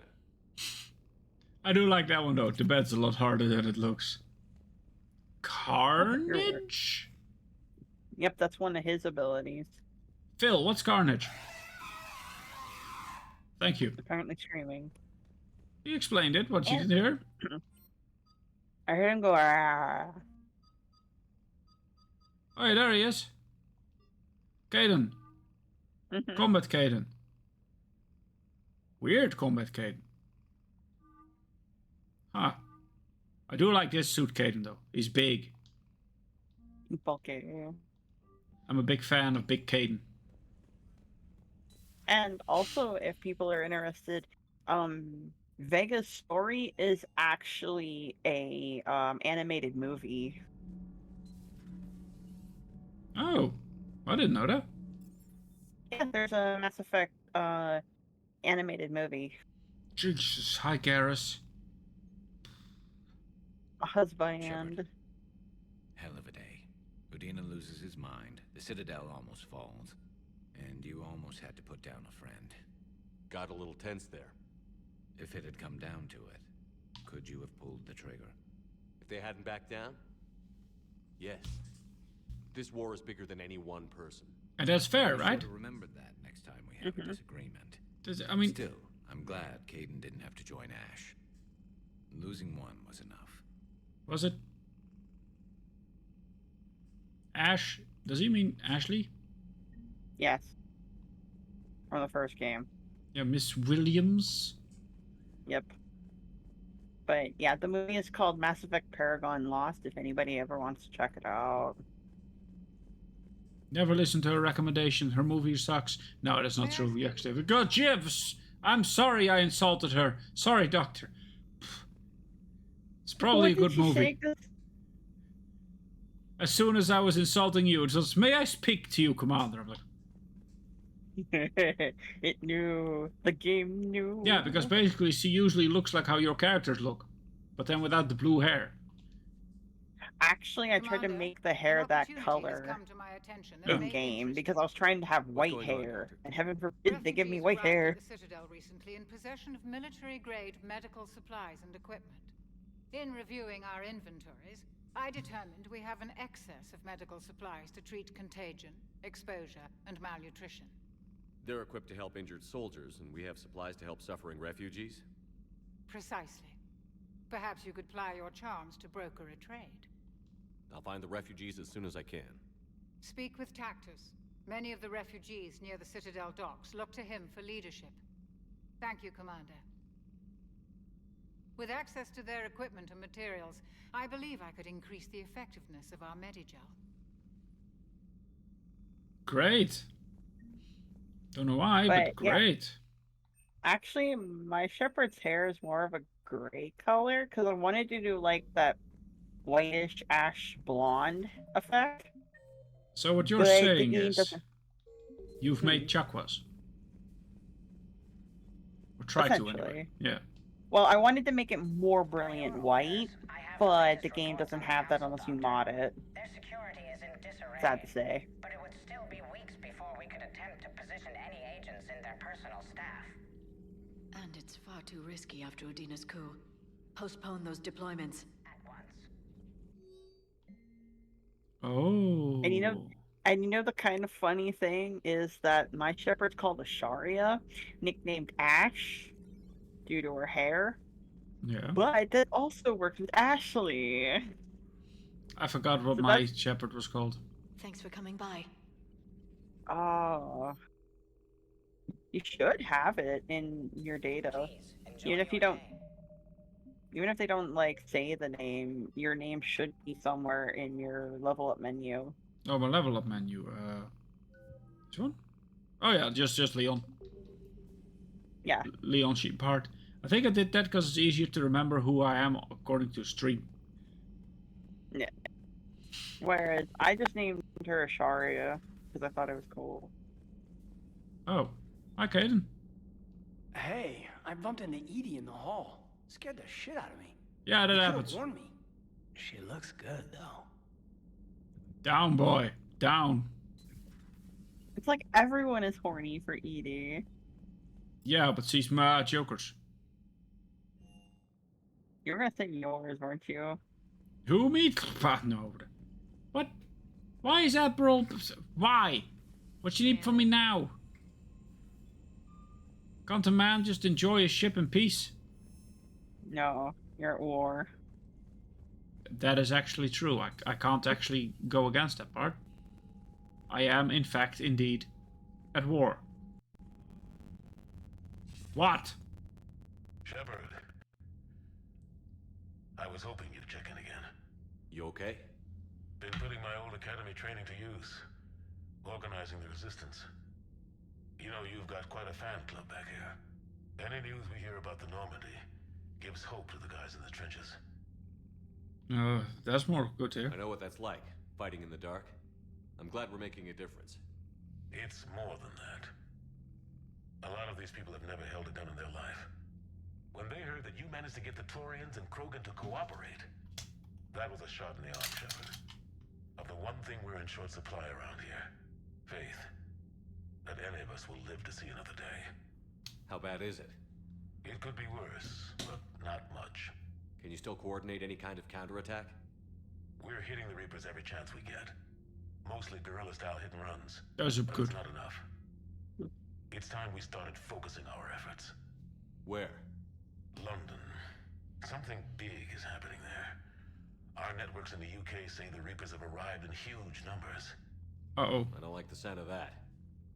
I do like that one though. The bed's a lot harder than it looks. Carnage? Yep, that's one of his abilities. Phil, what's Carnage? Thank you. Apparently screaming. You explained it. What, you didn't hear? I heard him go, ah. Oh, yeah, there he is. Caden. Combat Caden. Weird Combat Caden. Huh. I do like this suit Caden though. He's big. Bulky. I'm a big fan of Big Caden. And also, if people are interested, Vega's story is actually a animated movie. Oh, I didn't know that. Yeah, there's a Mass Effect animated movie. Jesus, hi Garrus. A husband. Shepard. Hell of a day. Udina loses his mind, the Citadel almost falls, and you almost had to put down a friend. Got a little tense there. If it had come down to it, could you have pulled the trigger? If they hadn't backed down? Yes. This war is bigger than any one person. And that's fair, Be right? sure to remember that next time we have a disagreement. I mean, still, I'm glad Caden didn't have to join Ash. Losing one was enough. Was it? Ash? Does he mean Ashley? Yes. From the first game. Yeah, Miss Williams. Yep. But yeah, the movie is called Mass Effect Paragon Lost, if anybody ever wants to check it out. Never listened to her recommendation. Her movie sucks. No, that's not true. We actually have. God, Jivs! I'm sorry I insulted her. Sorry, Doctor. It's probably a good movie. As soon as I was insulting you, it was, may I speak to you, Commander? I'm like, it knew. The game knew. yeah, because basically she usually looks like how your characters look, but then without the blue hair. Actually, I tried to make the hair that color in game because I was trying to have white hair, and heaven forbid they give me white hair. The Citadel recently in possession of military-grade medical supplies and equipment. In reviewing our inventories, I determined we have an excess of medical supplies to treat contagion, exposure, and malnutrition. They're equipped to help injured soldiers, and we have supplies to help suffering refugees? Precisely. Perhaps you could ply your charms to broker a trade. I'll find the refugees as soon as I can. Speak with Tactus. Many of the refugees near the Citadel docks look to him for leadership. Thank you, Commander. With access to their equipment and materials, I believe I could increase the effectiveness of our Medigel. Great. Don't know why, but great. Yeah. Actually, my Shepard's hair is more of a gray color because I wanted to do like that whitish ash blonde effect. So what you're saying is you've made chakwas. Or try to anyway. Yeah. Well, I wanted to make it more brilliant white, but the game doesn't have that unless you mod it. Their security is in disarray. Sad to say. But it would still be weeks before we could attempt to position any agents in their personal staff. And it's far too risky after Udina's coup. Postpone those deployments. Oh. And you know the kind of funny thing is that my Shepard's called Asharia, nicknamed Ash, due to her hair. Yeah. But that also works with Ashley. I forgot what my Shepherd was called. Thanks for coming by. Oh. You should have it in your data. Even if you don't. Even if they don't, like, say the name, your name should be somewhere in your level up menu. Oh, my level up menu. This one? Oh, yeah, just Leon. Yeah. Leon Sheepard. I think I did that because it's easier to remember who I am according to stream. Yeah. Whereas I just named her Asharia because I thought it was cool. Oh, okay then. Hey, I bumped into Edie in the hall. Scared the shit out of me. Yeah, that You happens. could've warned me. She looks good, though. Down, boy. Down. It's like everyone is horny for Edie. Yeah, but she's my jokers. You were gonna say yours, weren't you? Who, me? No. What? Why is that, bro? Why? What you need from me now? Can't a man just enjoy a ship in peace? No, you're at war. That is actually true. I can't actually go against that part. I am, in fact, indeed, at war. What? Shepard. I was hoping you'd check in again. You okay? Been putting my old academy training to use. Organizing the resistance. You know, you've got quite a fan club back here. Any news we hear about the Normandy gives hope to the guys in the trenches. That's more good here. I know what that's like, fighting in the dark. I'm glad we're making a difference. It's more than that. A lot of these people have never held a gun in their life. When they heard that you managed to get the Torians and Krogan to cooperate, that was a shot in the arm, Shepard. Of the one thing we're in short supply around here, faith. That any of us will live to see another day. How bad is it? It could be worse, but not much. Can you still coordinate any kind of counterattack? We're hitting the Reapers every chance we get. Mostly guerrilla-style hit-and-runs. Those are good. It's not enough. It's time we started focusing our efforts. Where? London. Something big is happening there. Our networks in the UK say the Reapers have arrived in huge numbers. Uh-oh. I don't like the sound of that.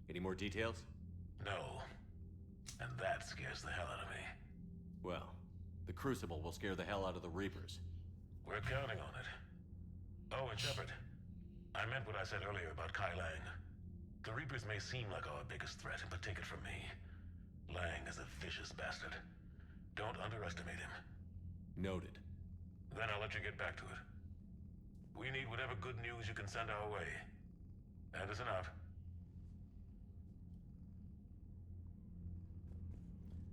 Any more details? No. And that scares the hell out of me. Well, the Crucible will scare the hell out of the Reapers. We're counting on it. Oh, and Shepard, I meant what I said earlier about Kai Lang. The Reapers may seem like our biggest threat, but take it from me. Lang is a vicious bastard. Don't underestimate him. Noted. Then I'll let you get back to it. We need whatever good news you can send our way. Anderson out.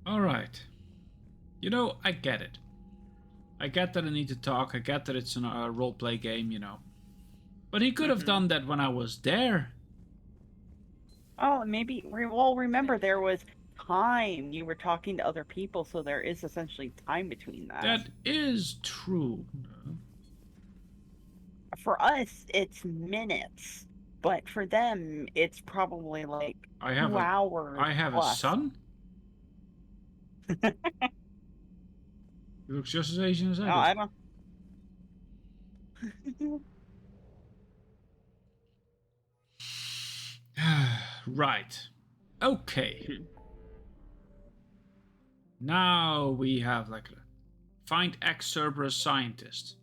Alright. You know, I get it. I get that I need to talk. I get that it's a roleplay game, you know. But he could have done that when I was there. Oh, maybe. Well, remember, there was time. You were talking to other people, so there is essentially time between that. That is true. For us, it's minutes. But for them, it's probably like 2 hours. I have plus. a son? He looks just as Asian as I do. No, I don't. Right. Okay. Now we have like find ex-Cerberus scientist.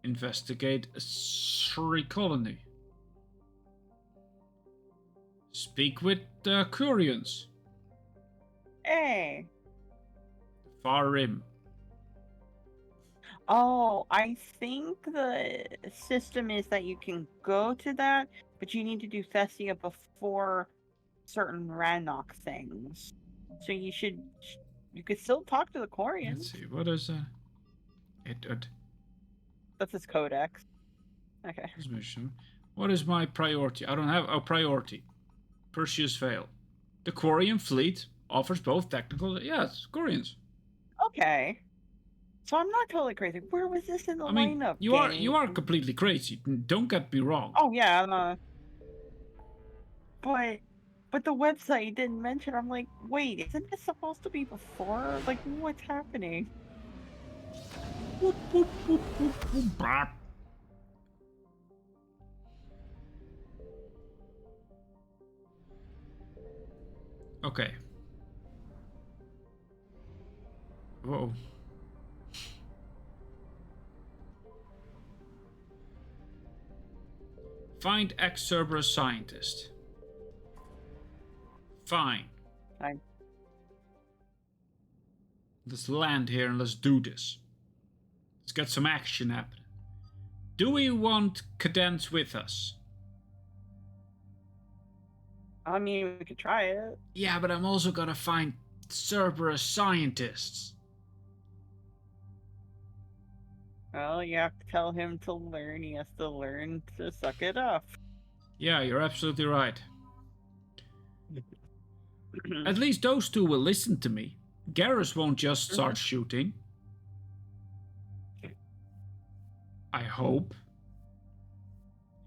Investigate a Surrey colony. Speak with the Curians. Hey. Far Rim. Oh, I think the system is that you can go to that, but you need to do Thessia before certain Rannoch things. So you could still talk to the Corians. Let's see, what is That's his codex. Okay. Mission. What is my priority? I don't have a priority. Perseus Vale. The Quarian fleet offers both technical... Yes, Quarians. Okay. So I'm not totally crazy. Where was this in the lineup? You are completely crazy. Don't get me wrong. Oh yeah, but the website didn't mention. I'm like, wait, isn't this supposed to be before? Like, what's happening? Whoop, whoop, whoop, whoop, whoop, blah. Okay. Whoa. Find ex-Cerberus scientist. Fine. Fine. Let's land here and let's do this. Let's get some action happening. Do we want cadets with us? I mean, we could try it. Yeah, but I'm also gonna find Cerberus scientists. Well, you have to tell him to learn. He has to learn to suck it up. Yeah, you're absolutely right. At least those two will listen to me. Garrus won't just start shooting. I hope.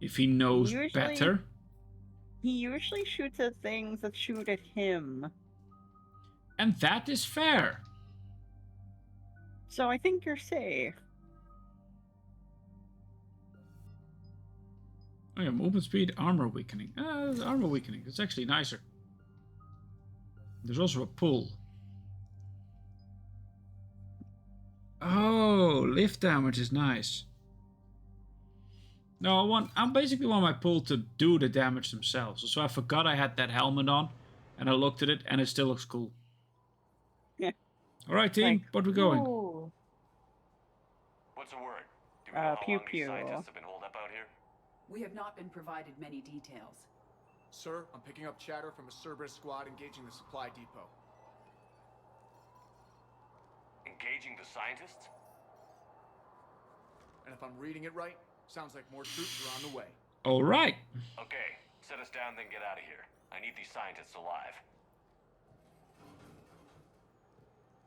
If he knows better. He usually shoots at things that shoot at him. And that is fair. So I think you're safe. Oh yeah, movement speed, armor weakening. Armor weakening. It's actually nicer. There's also a pull. Oh, lift damage is nice. No, I basically want my pull to do the damage themselves. So I forgot I had that helmet on, and I looked at it, and it still looks cool. Yeah. All right, team, like, what we going? Ooh. What's the word? Do we know how pew long pew. these scientists have been holed up out here? We have not been provided many details. Sir, I'm picking up chatter from a Cerberus squad engaging the supply depot. Engaging the scientists? And if I'm reading it right, sounds like more troops are on the way. All right. Okay, set us down, then get out of here. I need these scientists alive.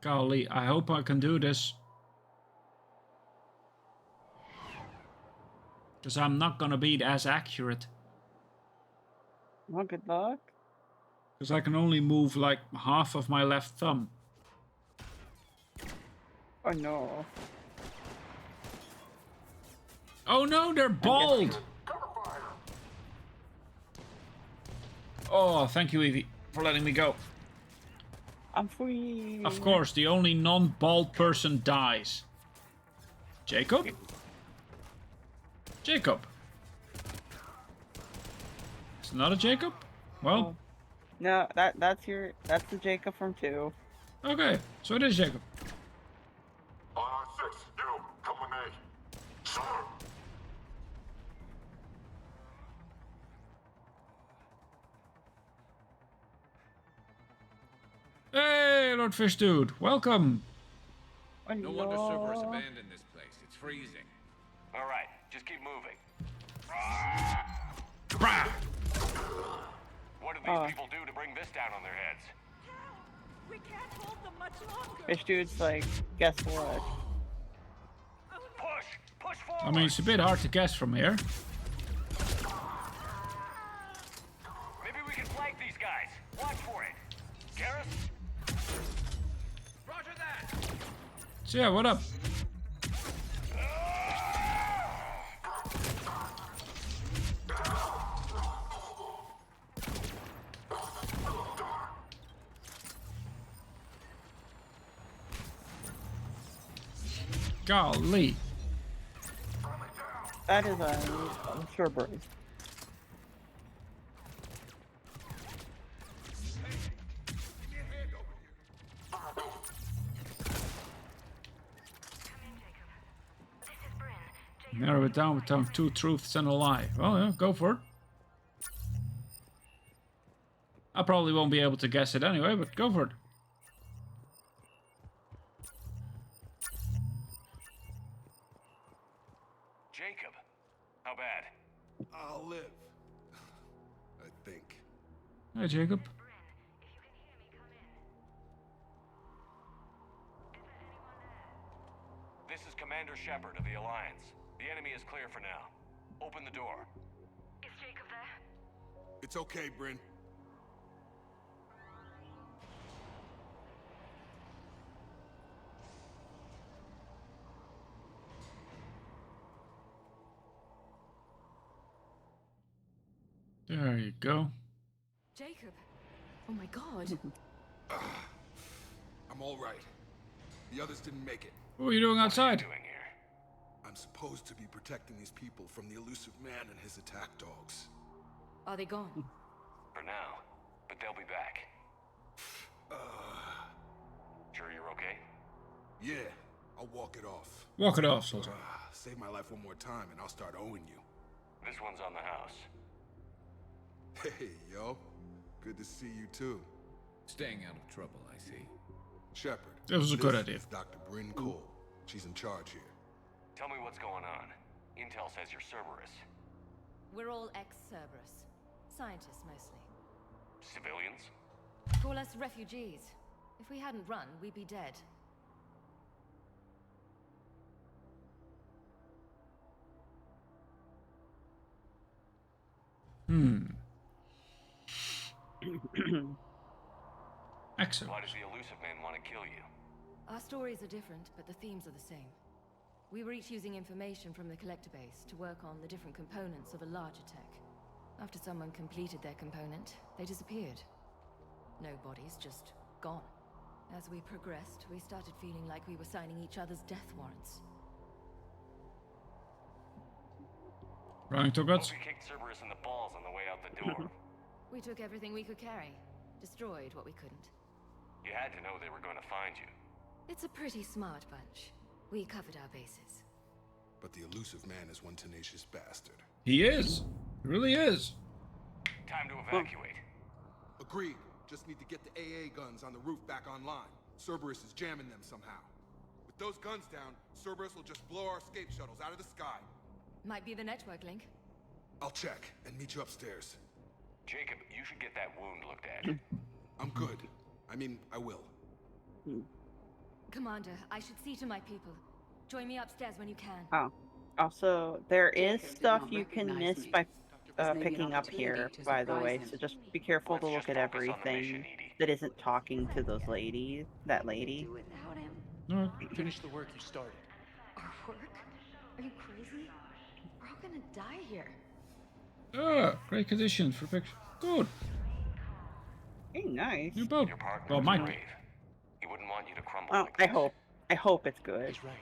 Golly, I hope I can do this. Because I'm not gonna be as accurate. Well, good luck. Because I can only move like half of my left thumb. Oh no. Oh no, they're bald! Oh, thank you, Evie, for letting me go. I'm free. Of course, the only non-bald person dies. Jacob? Jacob. It's not a Jacob? Well. No, that's the Jacob from 2. Okay, so it is Jacob. 6, you, come with me. Sir! Hey, Lord Fish Dude, welcome. No wonder Cerberus abandoned this place. It's freezing. All right, just keep moving. What do these people do to bring this down on their heads? We can't hold them much longer. Fish Dude's like, guess what? Push forward. I mean, it's a bit hard to guess from here. Maybe we can flank these guys. Watch for it. Garrus? Roger that. So yeah, what up? Golly. That is a Cerberus. Narrow it down with telling 2 truths and a lie. Well, yeah, go for it. I probably won't be able to guess it anyway, but go for it. Jacob, how bad? I'll live. I think. Hi, Jacob. This is Commander Shepard of the Alliance. The enemy is clear for now. Open the door. Is Jacob there? It's okay, Bryn. There you go. Jacob. Oh my god. I'm all right. The others didn't make it. What are you doing outside? I'm supposed to be protecting these people from the elusive man and his attack dogs. Are they gone? For now, but they'll be back. Sure you're okay? Yeah, I'll walk it off. Walk it off, soldier. Save my life one more time and I'll start owing you. This one's on the house. Hey, yo. Good to see you too. Staying out of trouble, I see. Shepard. That was a good this idea. is Dr. Bryn Cole. She's in charge here. Tell me what's going on. Intel says you're Cerberus. We're all ex-Cerberus. Scientists, mostly. Civilians? Call us refugees. If we hadn't run, we'd be dead. Excellent. Why does the elusive man want to kill you? Our stories are different, but the themes are the same. We were each using information from the collector base to work on the different components of a larger tech. After someone completed their component, they disappeared. No bodies, just gone. As we progressed, we started feeling like we were signing each other's death warrants. Running to guts. We kicked Cerberus in the balls on the way out the door. We took everything we could carry. Destroyed what we couldn't. You had to know they were going to find you. It's a pretty smart bunch. We covered our bases. But the elusive man is one tenacious bastard. He is. He really is. Time to evacuate. Agreed. Just need to get the AA guns on the roof back online. Cerberus is jamming them somehow. With those guns down, Cerberus will just blow our escape shuttles out of the sky. Might be the network link. I'll check and meet you upstairs. Jacob, you should get that wound looked at. I'm good. I mean, I will. Commander, I should see to my people. Join me upstairs when you can. Oh. Also, there is stuff you can miss by picking up here, by the way, so just be careful to look at everything that isn't talking to those ladies. That lady. No. Finish the work you started. Our work? Are you crazy? We're all gonna die here. Ah, great condition for picture. Good. Hey, nice. New boat. Your partner Well, was might be. brave. He wouldn't want you to crumble Oh, like this. I hope it's good. He's right.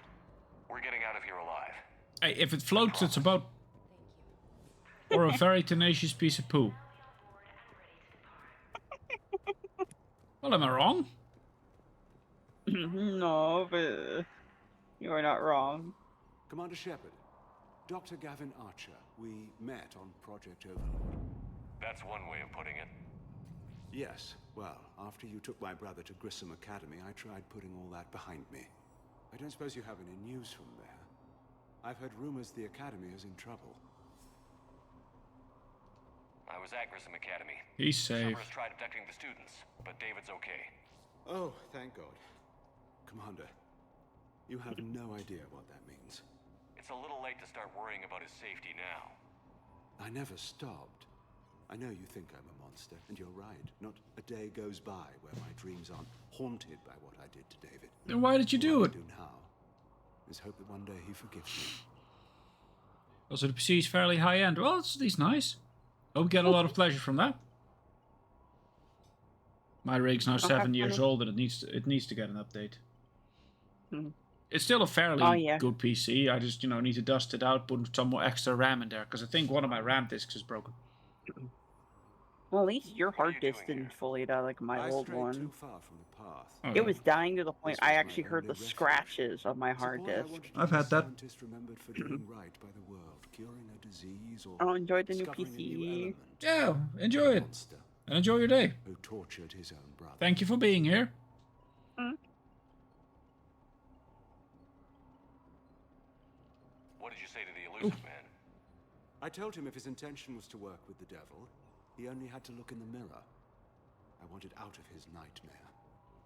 We're getting out of here alive. Hey, if it floats, it's about... Or a very tenacious piece of poo. Well, am I wrong? No, but you are not wrong. Commander Shepard, Dr. Gavin Archer, we met on Project Overlord. That's one way of putting it. Yes, well, after you took my brother to Grissom Academy, I tried putting all that behind me. I don't suppose you have any news from there. I've heard rumors the Academy is in trouble. I was at Grissom Academy. He's safe. Cerberus tried abducting the students, but David's okay. Oh, thank God. Commander, you have no idea what that means. It's a little late to start worrying about his safety now. I never stopped. I know you think I'm a monster, and you're right. Not a day goes by where my dreams aren't haunted by what I did to David. Then why did you do All it? I do now is hope that one day he forgives me. Also, the PC is fairly high end. Well, it's at least nice. Hope we get a lot of pleasure from that. My rig's now 7 years old, and it needs to get an update. It's still a fairly good PC. I just need to dust it out, put some more extra RAM in there, because I think one of my RAM disks is broken. Well, at least your hard disk didn't fully die like my old one. Too far from the path. Oh, It was dying to the point I actually heard the scratches of my hard disk. I've had that. Scientist remembered for doing right by the world, curing a disease or I enjoyed the new discovering a new PC. element. Yeah, enjoy it. Monster And enjoy your day. who tortured his own brother. Thank you for being here. What did you say to the elusive man? I told him if his intention was to work with the devil, he only had to look in the mirror. I wanted out of his nightmare.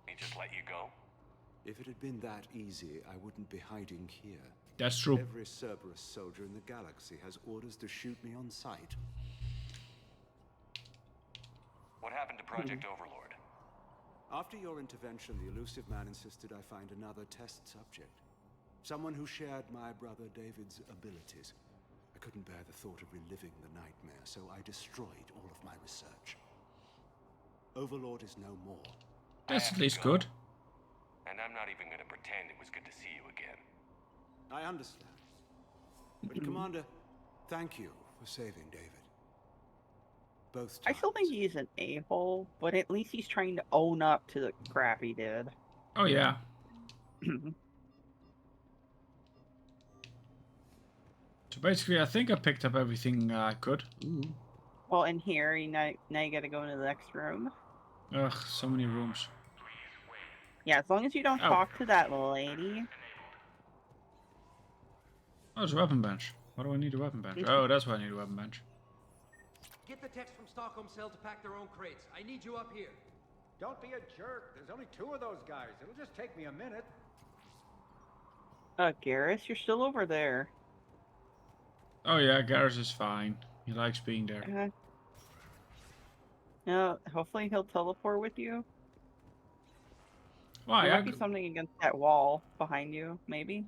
He just let you go? If it had been that easy, I wouldn't be hiding here. That's true. Every Cerberus soldier in the galaxy has orders to shoot me on sight. What happened to Project Overlord? After your intervention, the elusive man insisted I find another test subject. Someone who shared my brother David's abilities. I couldn't bear the thought of reliving the nightmare, so I destroyed all of my research. Overlord is no more. That's at least good. And I'm not even going to pretend it was good to see you again. I understand. But Commander, thank you for saving David. Both I still think he's an a-hole, but at least he's trying to own up to the crap he did. Oh, yeah. So basically, I think I picked up everything I could. Ooh. Well, in here, now you gotta go into the next room. Ugh, so many rooms. Yeah, as long as you don't talk to that lady. Oh, it's a weapon bench. Why do I need a weapon bench? Oh, that's why I need a weapon bench. Get the techs from Stockholm Cell to pack their own crates. I need you up here. Don't be a jerk. There's only 2 of those guys. It'll just take me a minute. Garrus, you're still over there. Oh yeah, Garrus is fine. He likes being there. No, hopefully he'll teleport with you. Why? There might be something against that wall behind you, maybe?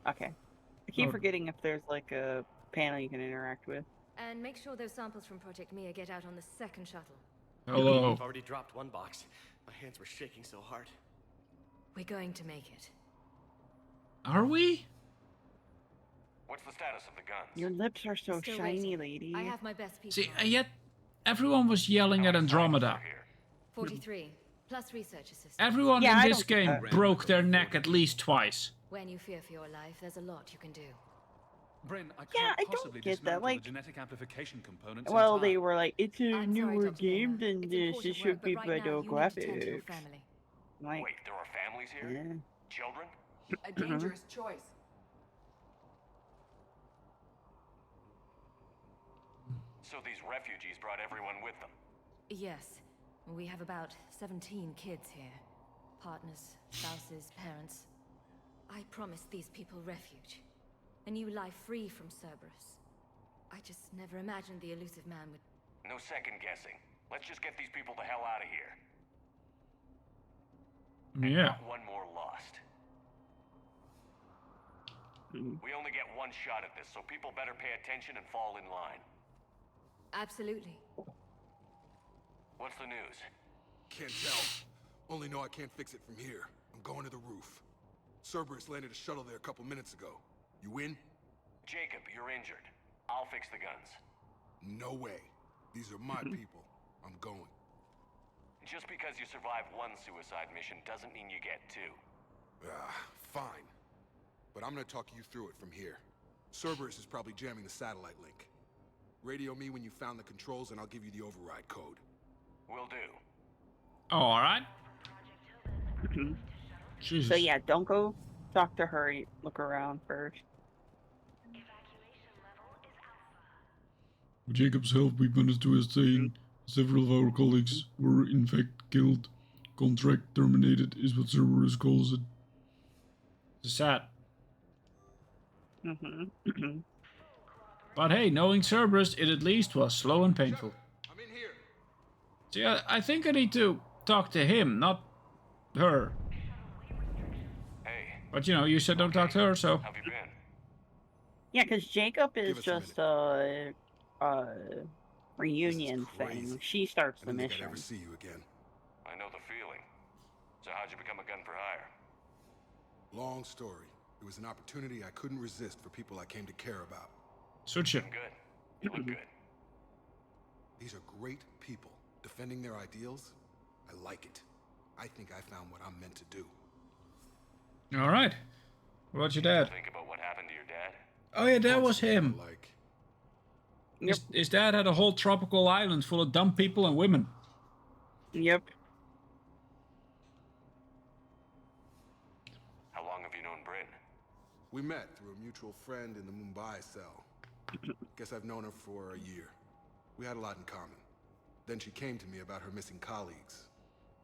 Okay. I keep forgetting if there's like a panel you can interact with. And make sure those samples from Project Mia get out on the second shuttle. Hello. I've already dropped one box. My hands were shaking so hard. We're going to make it. Are we? What's the status of the guns? Your lips are so Still shiny, waiting. lady. I have my best people. See, yet everyone was yelling at Andromeda. 43, plus research assistant. Everyone in this game broke their neck at least twice. When you fear for your life, there's a lot you can do. Bryn, I can't possibly get that. dismantle Like, the genetic amplification components. well, they were like, it's a newer game than this. It should be better graphics. Like, wait, there are families here? Yeah. Children? A dangerous choice. So these refugees brought everyone with them? Yes. We have about 17 kids here. Partners, spouses, parents. I promised these people refuge. A new life free from Cerberus. I just never imagined the elusive man would... No second guessing. Let's just get these people the hell out of here. Yeah. Not one more lost. We only get one shot at this, so people better pay attention and fall in line. Absolutely. What's the news? Can't tell. Only know I can't fix it from here. I'm going to the roof. Cerberus landed a shuttle there a couple minutes ago. You in? Jacob, you're injured. I'll fix the guns. No way. These are my people. I'm going. Just because you survived one suicide mission doesn't mean you get 2. Fine. But I'm gonna talk you through it from here. Cerberus is probably jamming the satellite link. Radio me when you found the controls and I'll give you the override code. Will do. Oh, alright. Jesus. So yeah, don't go talk to her. Look around first. With Jacob's help, we managed to ascertain several of our colleagues were in fact killed. Contract terminated is what Cerberus calls it. It's sad. But hey, knowing Cerberus, it at least was slow and painful. I'm in here. See, I think I need to talk to him, not her. Hey. But you know, you said don't talk to her, so... How have you been? Yeah, because Jacob is just a reunion thing. She starts the mission. I never see you again. I know the feeling. So how'd you become a gun for hire? Long story. It was an opportunity I couldn't resist for people I came to care about. Such a... Good. You look good. These are great people. Defending their ideals, I like it. I think I found what I'm meant to do. Alright. What about your dad? Think about what happened to your dad? Oh yeah, that was him. His dad had a whole tropical island full of dumb people and women. Yep. How long have you known Bryn? We met through a mutual friend in the Mumbai cell. Guess I've known her for a year. We had a lot in common. Then she came to me about her missing colleagues.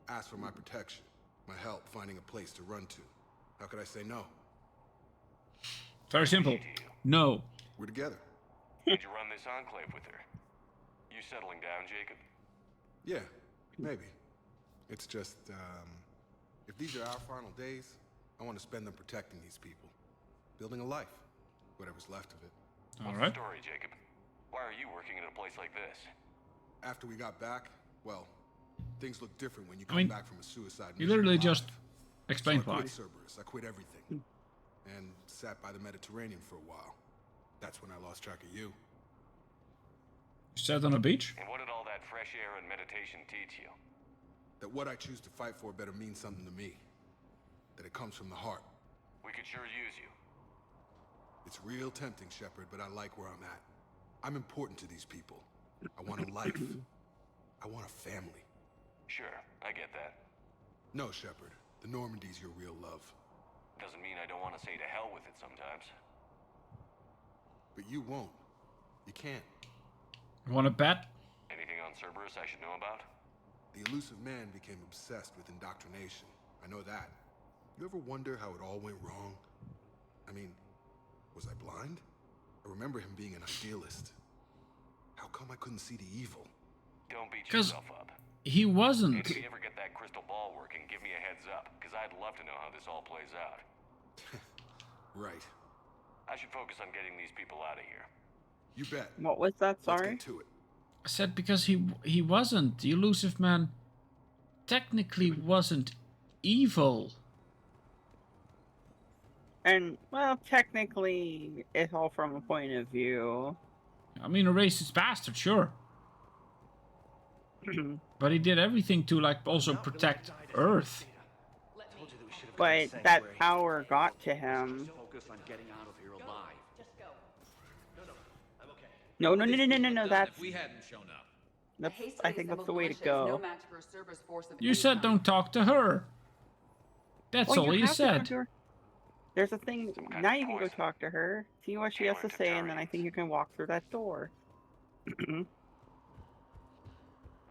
Asked for my protection, my help finding a place to run to. How could I say no? Very simple. No. We're together. Did you run this enclave with her? You settling down, Jacob? Yeah, maybe. It's just, if these are our final days, I want to spend them protecting these people. Building a life. Whatever's left of it. What's the story, Jacob? Why are you working in a place like this? After we got back, well, things look different when you come back from a suicide mission. You literally alive. just explained So I why. quit Cerberus. I quit everything. And sat by the Mediterranean for a while. That's when I lost track of you. You sat on a beach? And what did all that fresh air and meditation teach you? That what I choose to fight for better mean something to me. That it comes from the heart. We could sure use you. It's real tempting, Shepard, but I like where I'm at. I'm important to these people. I want a life. I want a family. Sure, I get that. No, Shepard. The Normandy's your real love. Doesn't mean I don't want to say to hell with it sometimes. But you won't. You can't. You want to bet? Anything on Cerberus I should know about? The elusive man became obsessed with indoctrination. I know that. You ever wonder how it all went wrong? I mean, was I blind? I remember him being an idealist. How come I couldn't see the evil? Don't beat 'Cause yourself up. he wasn't. If you ever get that crystal ball working, give me a heads up, because I'd love to know how this all plays out. Right. I should focus on getting these people out of here. You bet. What was that? Sorry. Let's get to it. I said because he wasn't. The elusive man technically wasn't evil. And, well, technically, it's all from a point of view. I mean, a racist bastard, sure. But he did everything to, like, also protect Earth. But that power got to him. Focus on getting out of here alive. No, that's... We hadn't shown up. I think that's the way to go. You said don't talk to her. That's all you said. There's a thing, now you can go talk to her, see what she has to say, and then I think you can walk through that door.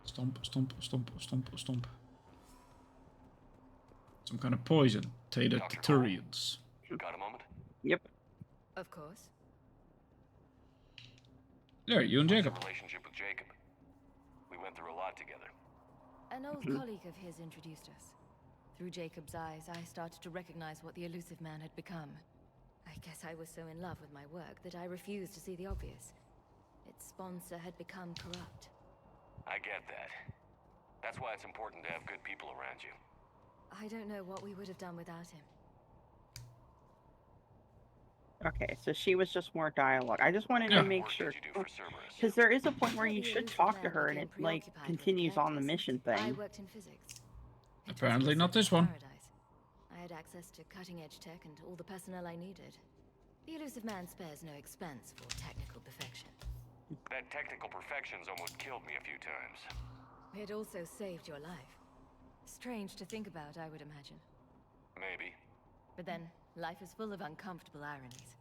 Stomp, stomp, stomp, stomp, stomp. Some kind of poison. Theta Tellurians. Got a moment? Yep. Of course. There, you and Jacob. What's your relationship with Jacob? We went through a lot together. An old colleague of his introduced us. Through Jacob's eyes, I started to recognize what the elusive man had become. I guess I was so in love with my work that I refused to see the obvious. Its sponsor had become corrupt. I get that. That's why it's important to have good people around you. I don't know what we would have done without him. Okay, so she was just more dialogue. I just wanted to make sure, because there is a point where you should talk to her and it, like, continues on the mission I thing. worked in physics. Apparently not this one. Paradise. I had access to cutting-edge tech and all the personnel I needed. The elusive man spares no expense for technical perfection. That technical perfection's almost killed me a few times. It also saved your life. Strange to think about, I would imagine. Maybe. But then, life is full of uncomfortable ironies.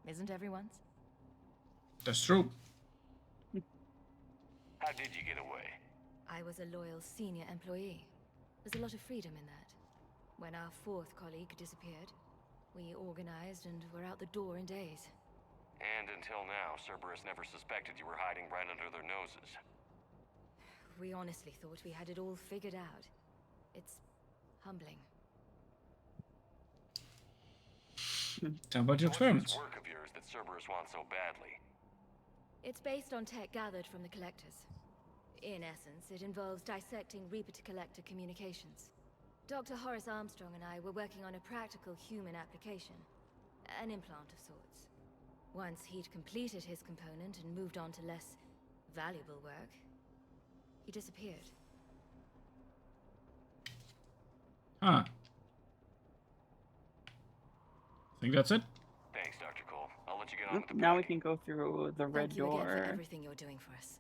Isn't everyone's? That's true. How did you get away? I was a loyal senior employee. There's a lot of freedom in that. When our fourth colleague disappeared, we organized and were out the door in days. And until now, Cerberus never suspected you were hiding right under their noses. We honestly thought we had it all figured out. It's humbling. Tell about your experiments. What's this work of yours that Cerberus wants so badly? It's based on tech gathered from the Collectors. In essence, it involves dissecting Reaper-to-Collector communications. Dr. Horace Armstrong and I were working on a practical human application. An implant of sorts. Once he'd completed his component and moved on to less valuable work, he disappeared. Huh. Think that's it? Thanks, Dr. Cole. I'll let you get on with the Now we can go through the red Thank you again for door. everything you're doing for us.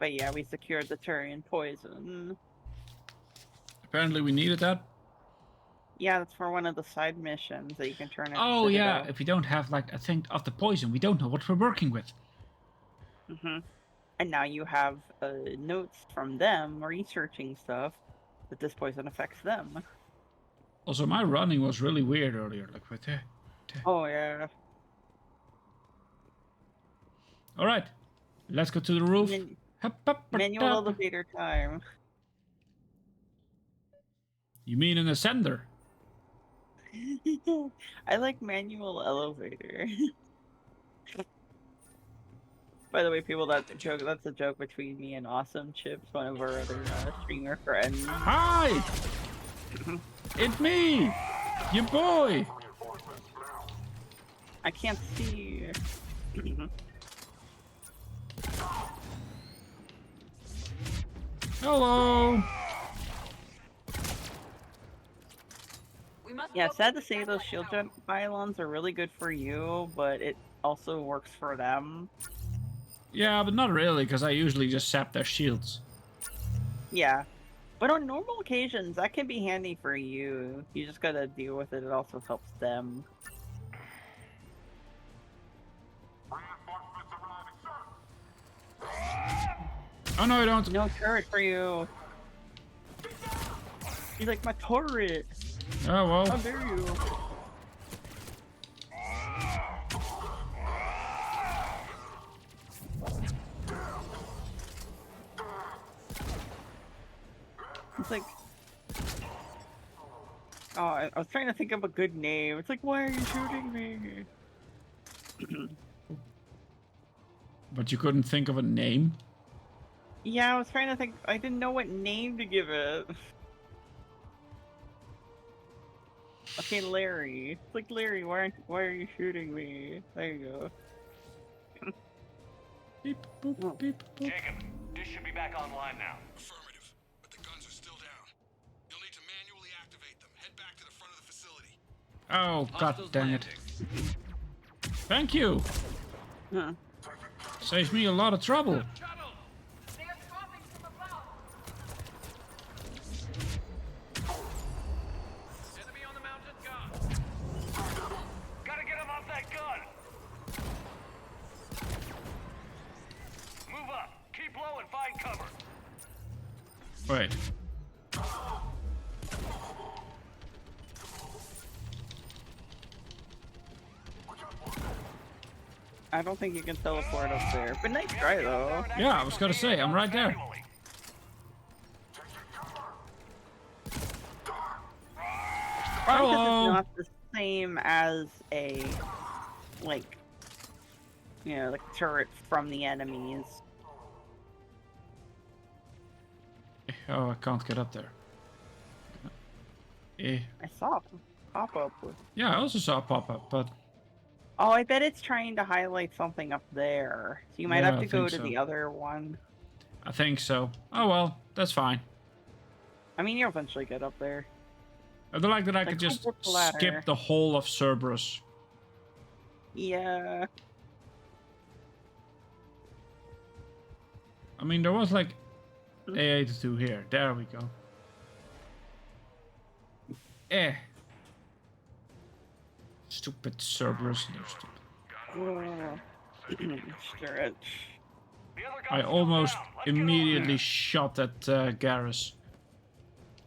But yeah, we secured the Turian poison. Apparently we needed that. Yeah, that's for one of the side missions that you can turn into Oh yeah, Citadel. if we don't have like a thing of the poison, we don't know what we're working with. And now you have notes from them researching stuff that this poison affects them. Also, my running was really weird earlier, like right there. Oh yeah. All right, let's go to the roof. Manual elevator time. You mean an ascender? I like manual elevator. By the way, people, that's a joke. That's a joke between me and Awesome Chips, one of our other streamer friends. Hi! It's me! Your boy! I can't see. Hello! Yeah, sad to say those shield jump pylons are really good for you, but it also works for them. Yeah, but not really, because I usually just sap their shields. Yeah. But on normal occasions, that can be handy for you. You just gotta deal with it. It also helps them. Oh no, I don't. No turret for you. He's like, my turret. Oh well. How dare you? It's like, oh, I was trying to think of a good name. It's like, why are you shooting me? But you couldn't think of a name? Yeah, I was trying to think. I didn't know what name to give it. Okay, Larry. It's like, Larry, why are you shooting me? There you go. Beep, boop, beep, boop. Jacob, dish should be back online now. Affirmative, but the guns are still down. You'll need to manually activate them. Head back to the front of the facility. Oh, god dang it. Thank you. Huh. Saves me a lot of trouble. Gotta get him off that gun! Move up, keep low and find cover. Wait. I don't think you can teleport up there. But nice try, though. Yeah, I was gonna say, I'm right there. Probably because Hello. it's not the same as a, like, you know, like turret from the enemies. Oh, I can't get up there. Eh. I saw a pop-up. Yeah, I also saw a pop-up, but... Oh, I bet it's trying to highlight something up there. So you might Yeah, have I to go think to so. the other one. I think so. Oh well, that's fine. I mean, you'll eventually get up there. I don't like that I Like, could just climb up the ladder. skip the whole of Cerberus. Yeah. I mean, there was like A82 here. There we go. Stupid Cerberus. They're stupid. Stretch. I almost immediately shot at Garrus.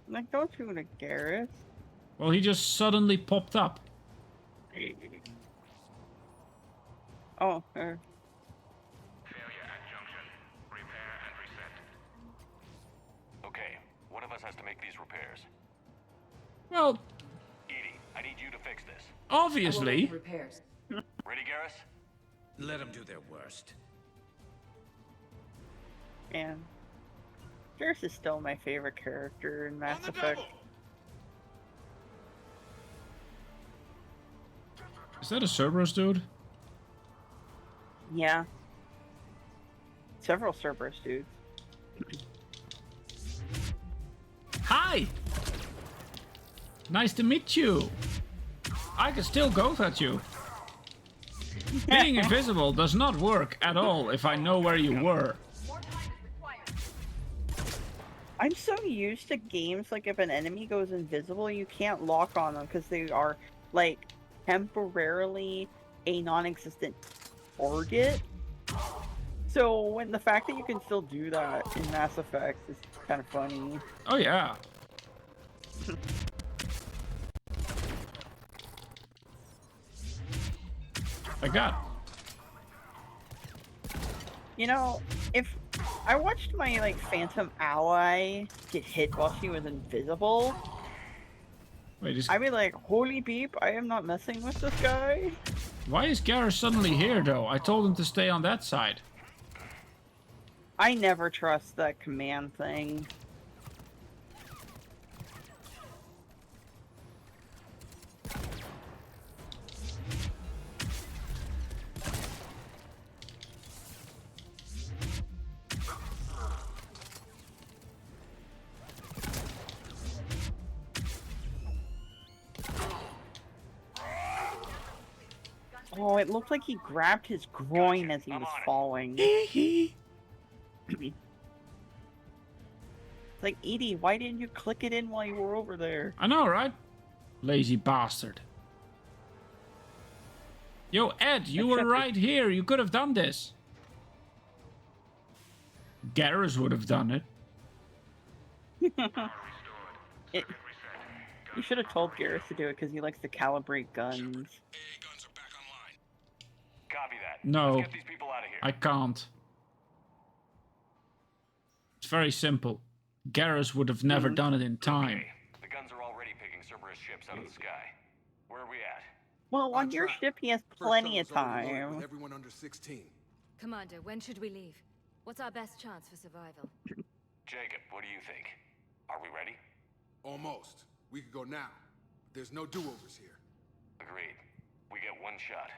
Like, don't shoot at Garrus. Well, he just suddenly popped up. Oh, Okay, one of us has to make these repairs. Well, Edie, I need you to fix this. obviously. Repairs. Ready, Garrus? Let them do their worst. man. Garrus is still my favorite character in Mass Effect. Is that a Cerberus dude? Yeah. Several Cerberus dudes. Hi! Nice to meet you. I can still go at you. Being invisible does not work at all if I know where you were. I'm so used to games like if an enemy goes invisible, you can't lock on them because they are like temporarily a non-existent target. So when the fact that you can still do that in Mass Effect is kind of funny. Oh yeah. I got. You know, if I watched my like Phantom ally get hit while she was invisible, Wait, I'd be like, holy beep, I am not messing with this guy. Why is Garrus suddenly here though? I told him to stay on that side. I never trust that command thing. Oh, it looked like he grabbed his groin as he was falling. It's like, Edie, why didn't you click it in while you were over there? I know, right? Lazy bastard. Yo, Ed, you were right here. You could have done this. Garrus would have done it. You should have told Garrus to do it because he likes to calibrate guns. Copy that. No, Let's get these people out of here. I can't. It's very simple. Garrus would have never done it in time. Okay. The guns are already picking Cerberus ships out of the sky. Where are we at? Well, on your ship, he has plenty of time. With everyone under 16. Commander, when should we leave? What's our best chance for survival? Jacob, what do you think? Are we ready? Almost. We could go now. There's no do-overs here. Agreed. We get one shot.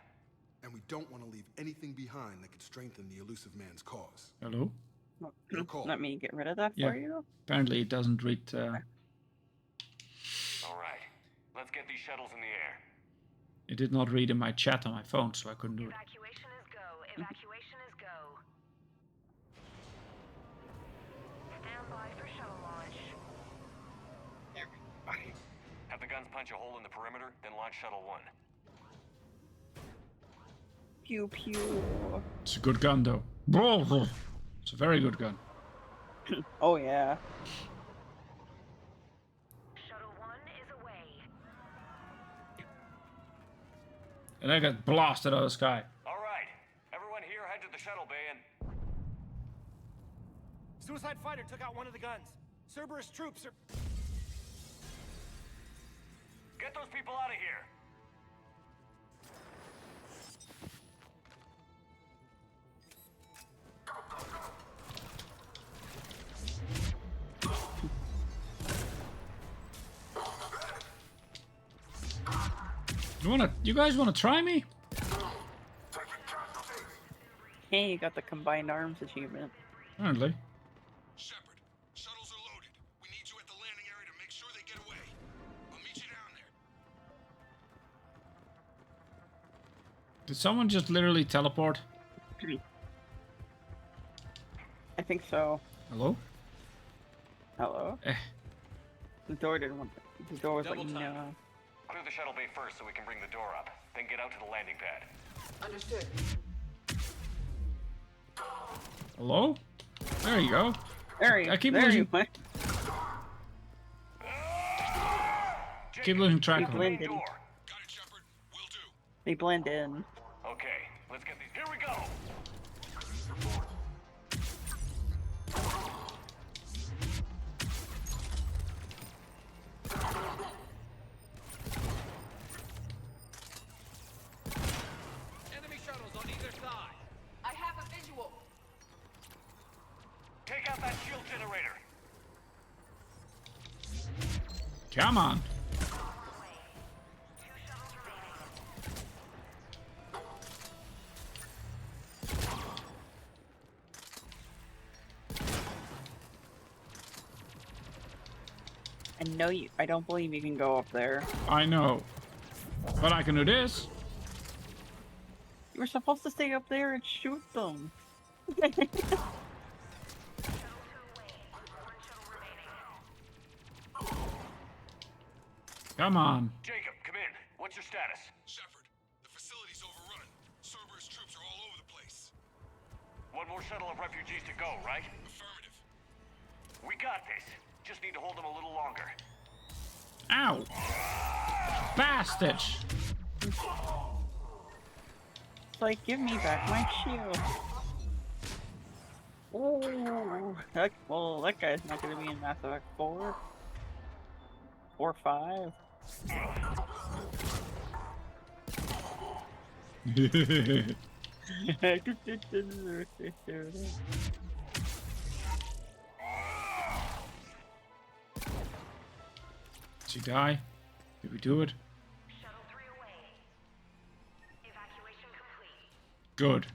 And we don't want to leave anything behind that could strengthen the elusive man's cause. Hello? Your call. Let me get rid of that Yeah. for you. Apparently it doesn't read... All right. Let's get these shuttles in the air. It did not read in my chat on my phone, so I couldn't do it. Evacuation is go. Evacuation is go. Stand by for shuttle launch. Have the guns punch a hole in the perimeter, then launch shuttle 1. Pew pew. It's a good gun, though. It's a very good gun. Oh, yeah. Shuttle 1 is away. And I got blasted out of the sky. All right. Everyone here, head to the shuttle bay and... Suicide fighter took out one of the guns. Cerberus troops are... Get those people out of here. You guys wanna try me? Hey, you got the combined arms achievement. Apparently. Shepard, shuttles are loaded. We need you at the landing area to make sure they get away. I'll meet you down there. Did someone just literally teleport? I think so. Hello? Hello? The door didn't want the door was like, no. Clear the shuttle bay first so we can bring the door up. Then get out to the landing pad. Understood. Hello? There you go. There I keep there losing. you went. Keep losing track of it. Blend in. They blend in. Okay, let's get these. Here we go. Enemy shuttles on either side. I have a visual. Take out that shield generator. Come on. I don't believe you can go up there. I know. But I can do this. You were supposed to stay up there and shoot them. Come on. Jacob, come in. What's your status? Shepard, the facility's overrun. Cerberus troops are all over the place. One more shuttle of refugees to go, right? Affirmative. We got this. Just need to hold them a little longer. Ow. Bastard. It's like, give me back my shield. Oh, well, that guy's not going to be in Mass Effect 4. Or 5. Did she die? Did we do it? Shuttle 3 away. Evacuation complete. Good.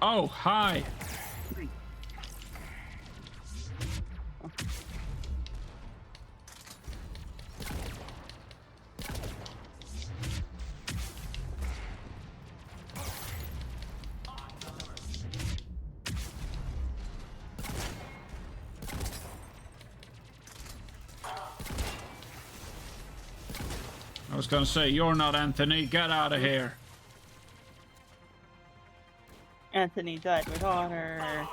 Oh, hi. was gonna say, you're not Anthony. Get out of here. Anthony died with honor.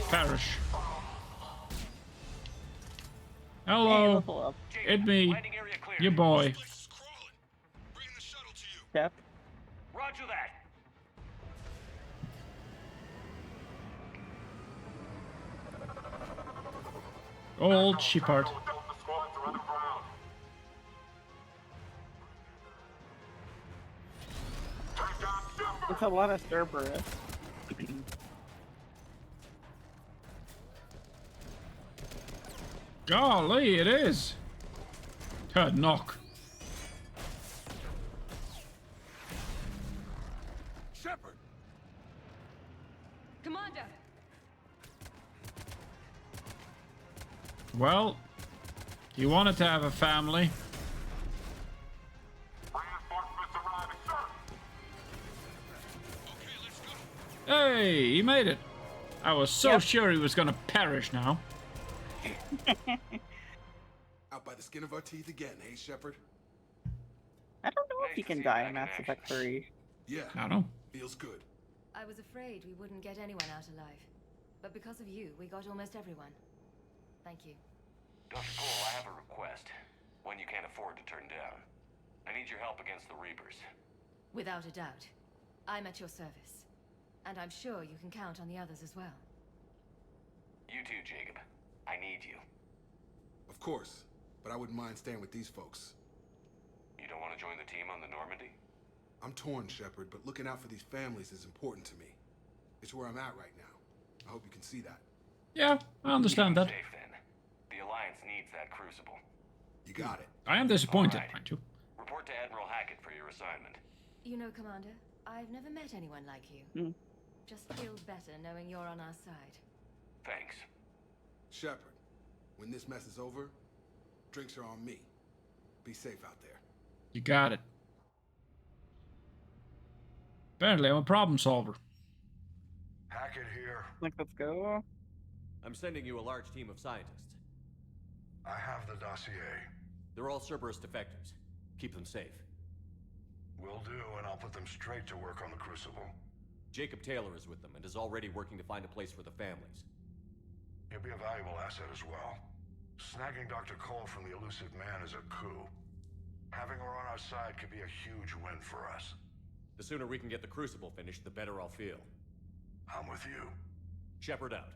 Perish. Hey, Hello. level up. It's me. Your boy. Yep. Roger that. Old shepherd. It's a lot of Cerberus. Golly, it is. Knock. Shepard! Commander! Well, you wanted to have a family. Hey, he made it. I was so sure he was gonna perish now. Out by the skin of our teeth again, hey, Shepard? I don't know if he can die in Mass Effect 3. Yeah. I don't know. Feels good. I was afraid we wouldn't get anyone out alive. But because of you, we got almost everyone. Thank you. Dr. Cole, I have a request. One you can't afford to turn down. I need your help against the Reapers. Without a doubt. I'm at your service. And I'm sure you can count on the others as well. You too, Jacob. I need you. Of course, but I wouldn't mind staying with these folks. You don't want to join the team on the Normandy? I'm torn, Shepard, but looking out for these families is important to me. It's where I'm at right now. I hope you can see that. Yeah, I understand that. Safe then. The Alliance needs that crucible. You got it. I am disappointed, mind you. Report to Admiral Hackett for your assignment. You know, Commander, I've never met anyone like you. Just feels better knowing you're on our side. Thanks. Shepard, when this mess is over, drinks are on me. Be safe out there. You got it. Apparently, I'm a problem solver. Hackett here. Like, let's go. I'm sending you a large team of scientists. I have the dossier. They're all Cerberus defectors. Keep them safe. Will do, and I'll put them straight to work on the Crucible. Jacob Taylor is with them and is already working to find a place for the families. He'll be a valuable asset as well. Snagging Dr. Cole from the elusive man is a coup. Having her on our side could be a huge win for us. The sooner we can get the Crucible finished, the better I'll feel. I'm with you. Shepard out.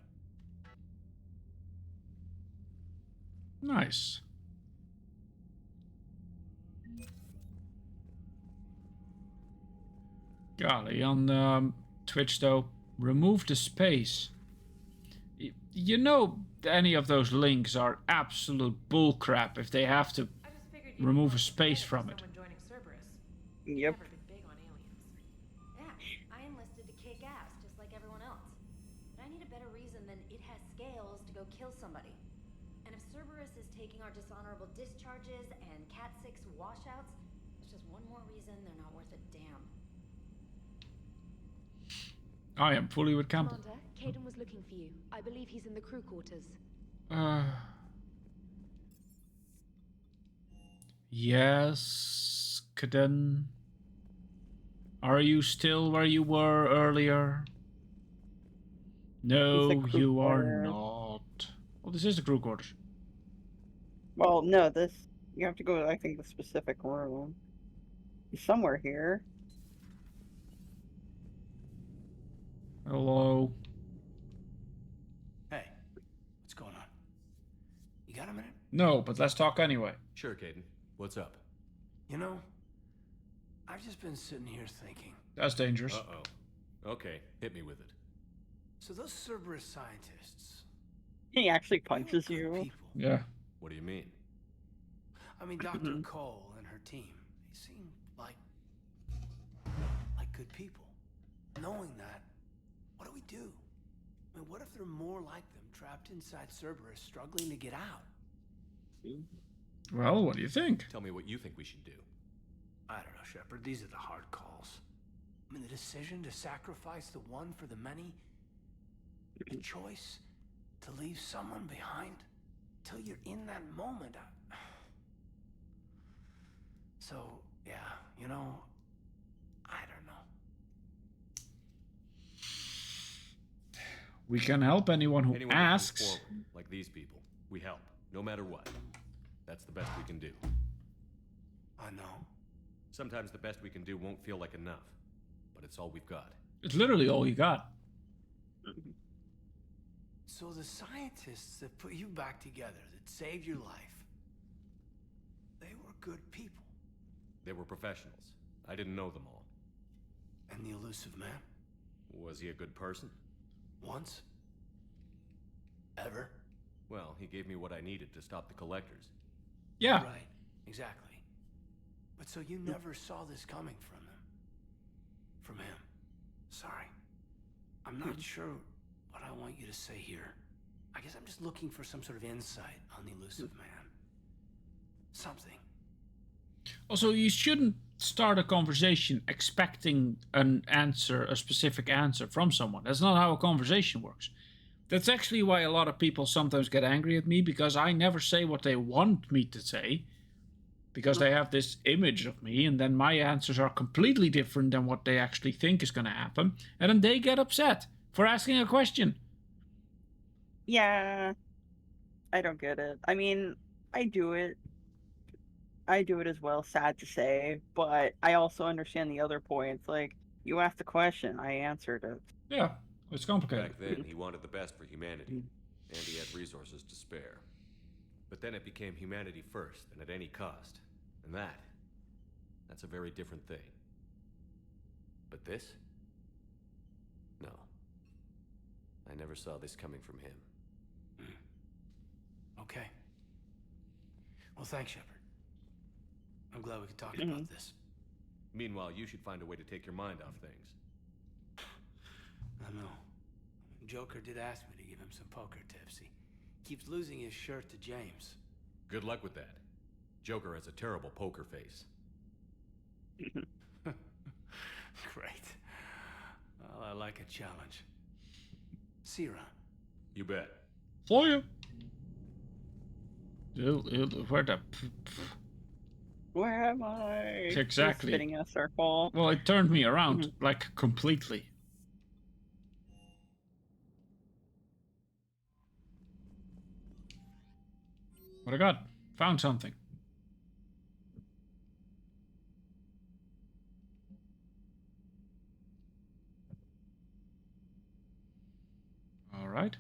Nice. Golly, on Twitch though, remove the space. You know, any of those links are absolute bullcrap if they have to remove a space from it. Joining Cerberus. Yep. Never been big on aliens. Yeah, I enlisted to kick ass just like everyone else. But I need a better reason than it has scales to go kill somebody. And if Cerberus is taking our dishonorable discharges and Cat 6 washouts, it's just one more reason they're not worth a damn. I am fully with Campbell. Commander, Caden was looking for you. I believe he's in the crew quarters. Yes, Caden. Are you still where you were earlier? No, you are not. Well, this is the crew quarters. Well, no, this... You have to go to, I think, the specific room. He's somewhere here. Hello. Hey, what's going on? You got a minute? No, but let's talk anyway. Sure, Caden. What's up? You know, I've just been sitting here thinking. That's dangerous. Uh-oh. Okay, hit me with it. So those Cerberus scientists... He actually punches you. People. Yeah. What do you mean? I mean, Dr. Cole and her team, they seem like good people. Knowing that, what do we do? I mean, what if there are more like them trapped inside Cerberus struggling to get out? Well, what do you think? Tell me what you think we should do. I don't know, Shepard. These are the hard calls. I mean, the decision to sacrifice the one for the many. The choice to leave someone behind. Till you're in that moment. So, yeah, you know, I don't know. We can help anyone who Anyone that comes asks. forward, like these people, we help, no matter what. That's the best we can do. I know. Sometimes the best we can do won't feel like enough, but it's all we've got. It's literally all you got. So the scientists that put you back together, that saved your life, they were good people. They were professionals. I didn't know them all. And the elusive man? Was he a good person? Once? Ever? Well, he gave me what I needed to stop the collectors. Yeah. Right, exactly. But so you never saw this coming from them? From him? Sorry. I'm not sure what I want you to say here. I guess I'm just looking for some sort of insight on the elusive man. Something. Also, you shouldn't start a conversation expecting an answer, a specific answer from someone. That's not how a conversation works. That's actually why a lot of people sometimes get angry at me, because I never say what they want me to say, because they have this image of me, and then my answers are completely different than what they actually think is going to happen, and then they get upset for asking a question. Yeah, I don't get it. I mean, I do it. I do it as well, sad to say, but I also understand the other points. Like, you asked a question, I answered it. Yeah, it's complicated. Back then, he wanted the best for humanity, and he had resources to spare. But then it became humanity first, and at any cost. And that's a very different thing. But this? No. I never saw this coming from him. Okay. Well, thanks, Shepard. I'm glad we could talk about this. Meanwhile, you should find a way to take your mind off things. I know. Joker did ask me to give him some poker tips. He keeps losing his shirt to James. Good luck with that. Joker has a terrible poker face. Great. Well, I like a challenge. See you around. You bet. For you. Where the... Where am I? Exactly. Just spinning in a circle. Well, it turned me around, like, completely. What I got? Found something. All right.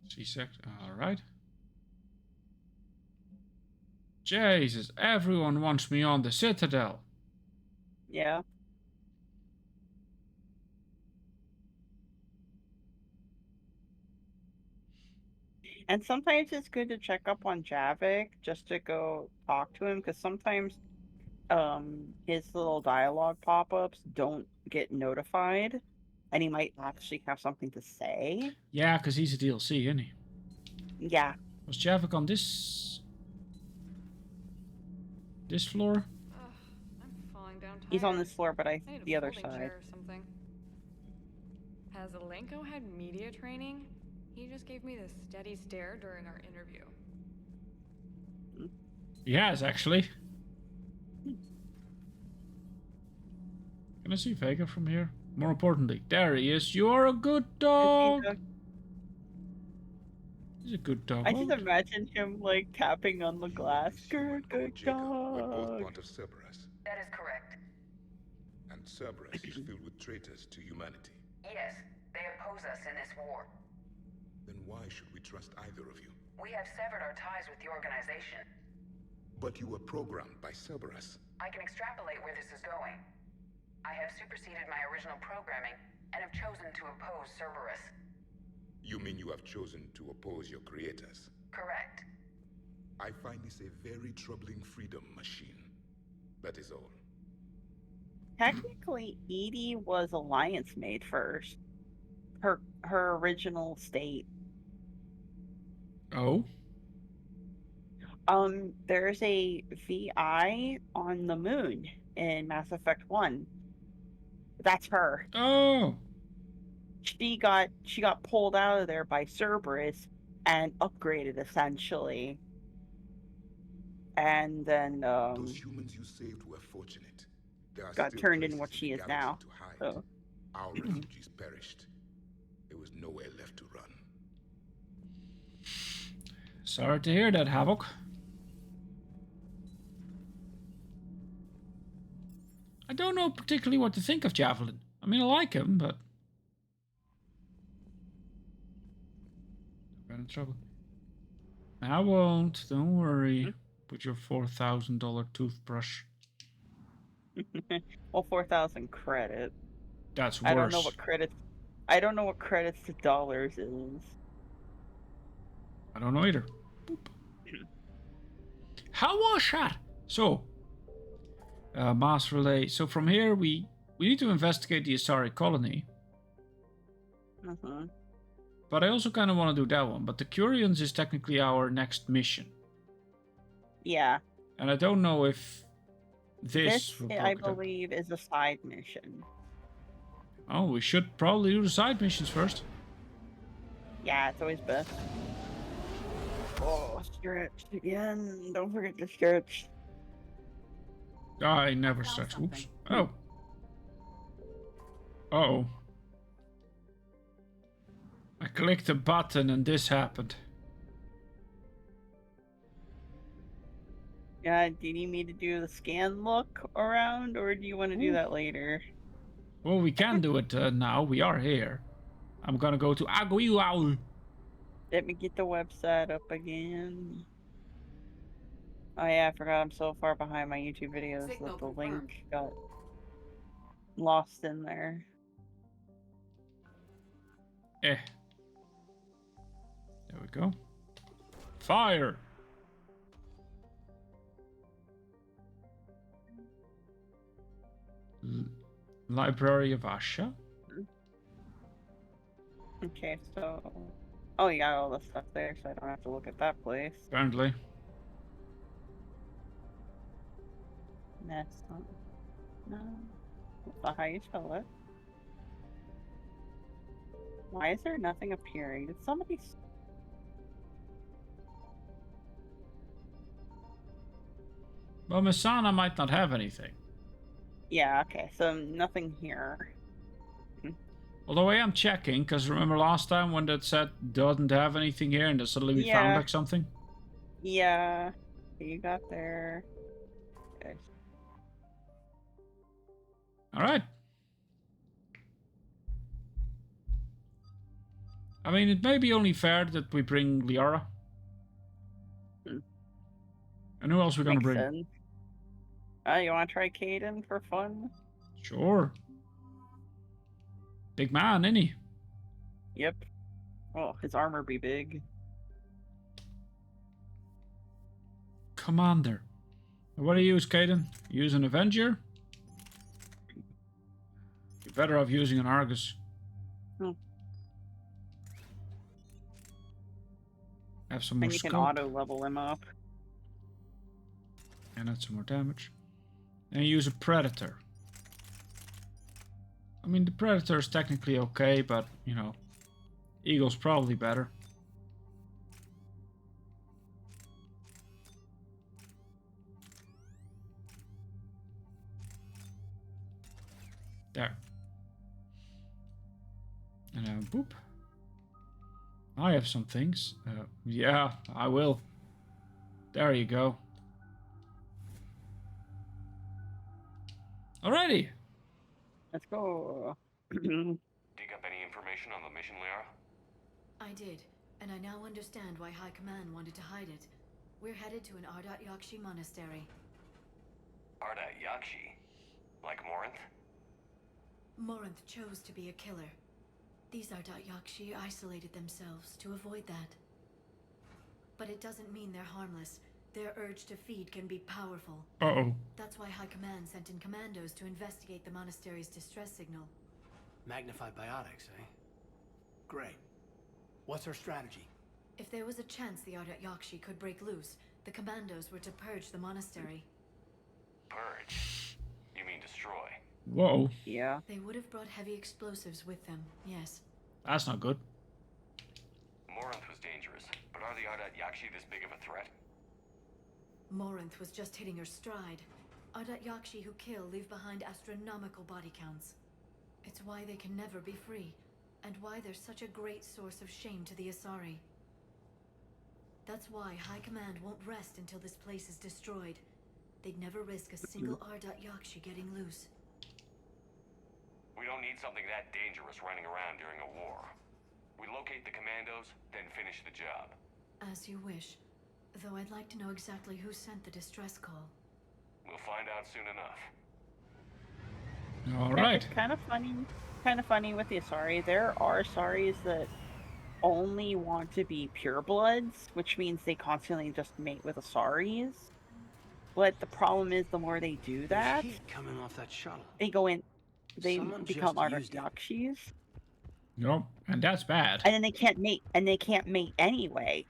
C-sec. All right. Jesus, everyone wants me on the Citadel. Yeah. And sometimes it's good to check up on Javik just to go talk to him, because sometimes his little dialogue pop-ups don't get notified, and he might actually have something to say. Yeah, because he's a DLC, isn't he? Yeah. Was Javik on this floor? I'm falling down tired. He's on this floor, but I need a the other folding side. chair or something. Has Alenko had media training? He just gave me this steady stare during our interview. He has, actually. Can I see Vega from here? More importantly, there he is. You are a good dog. He's a good dog. I just imagine him like tapping on the glass. Good dog. We're both part of Cerberus. That is correct. And Cerberus is filled with traitors to humanity. Yes, they oppose us in this war. Then why should we trust either of you? We have severed our ties with the organization. But you were programmed by Cerberus. I can extrapolate where this is going. I have superseded my original programming and have chosen to oppose Cerberus. You mean you have chosen to oppose your creators? Correct. I find this a very troubling freedom machine. That is all. Technically, Edie was Alliance made first. Her original state. Oh? There's a VI on the moon in Mass Effect 1. That's her. Oh. She got pulled out of there by Cerberus and upgraded essentially. And then Those humans you saved were fortunate. There are got still turned into places what in she the is galaxy now. to hide. So. Our refugees perished. There was nowhere left to run. Sorry to hear that, Havoc. I don't know particularly what to think of Javelin. I mean, I like him, but... Got in trouble. I won't. Don't worry. With your $4,000 toothbrush. Well, 4,000 credit. That's worse. I don't know what credits. I don't know what credits to dollars is. I don't know either. Boop. How was that? So, mass relay. So from here we need to investigate the Asari colony. But I also kind of want to do that one. But the Curians is technically our next mission. Yeah. And I don't know if this I believe, is a side mission. Oh, we should probably do the side missions first. Yeah, it's always best. Oh, stretch again. Don't forget to stretch. I never stretch. Oops. Oh. Uh-oh. I clicked a button and this happened. Yeah, do you need me to do the scan look around, or do you want to do that later? Well, we can do it now. We are here. I'm gonna go to Aguilau. Let me get the website up again. Oh yeah, I forgot I'm so far behind my YouTube videos that the link got lost in there. There we go. Fire! Library of Asha. Okay, so... Oh, you got all the stuff there, so I don't have to look at that place. Apparently. That's not... No. That's not how you spell it. Why is there nothing appearing? Did somebody... Well, Masana might not have anything. Yeah, okay, so nothing here. Although I am checking, because remember last time when that said doesn't have anything here and then suddenly we found like something? Yeah. You got there. Okay. Alright. I mean, it may be only fair that we bring Liara. And who else are we gonna bring? Sense. You wanna try Caden for fun? Sure. Big man, ain't he? Yep. Oh, his armor be big. Commander. What do you use, Caden? Use an Avenger? You're better off using an Argus. Have some more And you scope. can auto level him up. And add some more damage. And use a Predator. I mean, the Predator is technically okay, but, you know, Eagle's probably better. There. And now, boop. I have some things. Yeah, I will. There you go. Alrighty. Let's go. Dig up any information on the mission, Liara? I did, and I now understand why High Command wanted to hide it. We're headed to an Ardat Yakshi monastery. Ardat Yakshi? Like Morinth? Morinth chose to be a killer. These Ardat Yakshi isolated themselves to avoid that. But it doesn't mean they're harmless. Their urge to feed can be powerful. Uh-oh. That's why High Command sent in commandos to investigate the monastery's distress signal. Magnified biotics, eh? Great. What's our strategy? If there was a chance the Ardat Yakshi could break loose, the commandos were to purge the monastery. Purge? You mean destroy? Whoa. Yeah. They would have brought heavy explosives with them, yes. That's not good. Morinth was dangerous, but are the Ardat Yakshi this big of a threat? Morinth was just hitting her stride. Ardat Yakshi who kill leave behind astronomical body counts. It's why they can never be free, and why they're such a great source of shame to the Asari. That's why High Command won't rest until this place is destroyed. They'd never risk a single Ardat Yakshi getting loose. We don't need something that dangerous running around during a war. We locate the commandos, then finish the job. As you wish. Though I'd like to know exactly who sent the distress call. We'll find out soon enough. All right. It's kind of funny with the Asari. There are Asaris that only want to be purebloods, which means they constantly just mate with Asaris. But the problem is, the more they do that, There's heat coming off that shuttle. they go in, they Someone become just used it. Ardakyakshis. Nope, and that's bad. And then they can't mate anyway,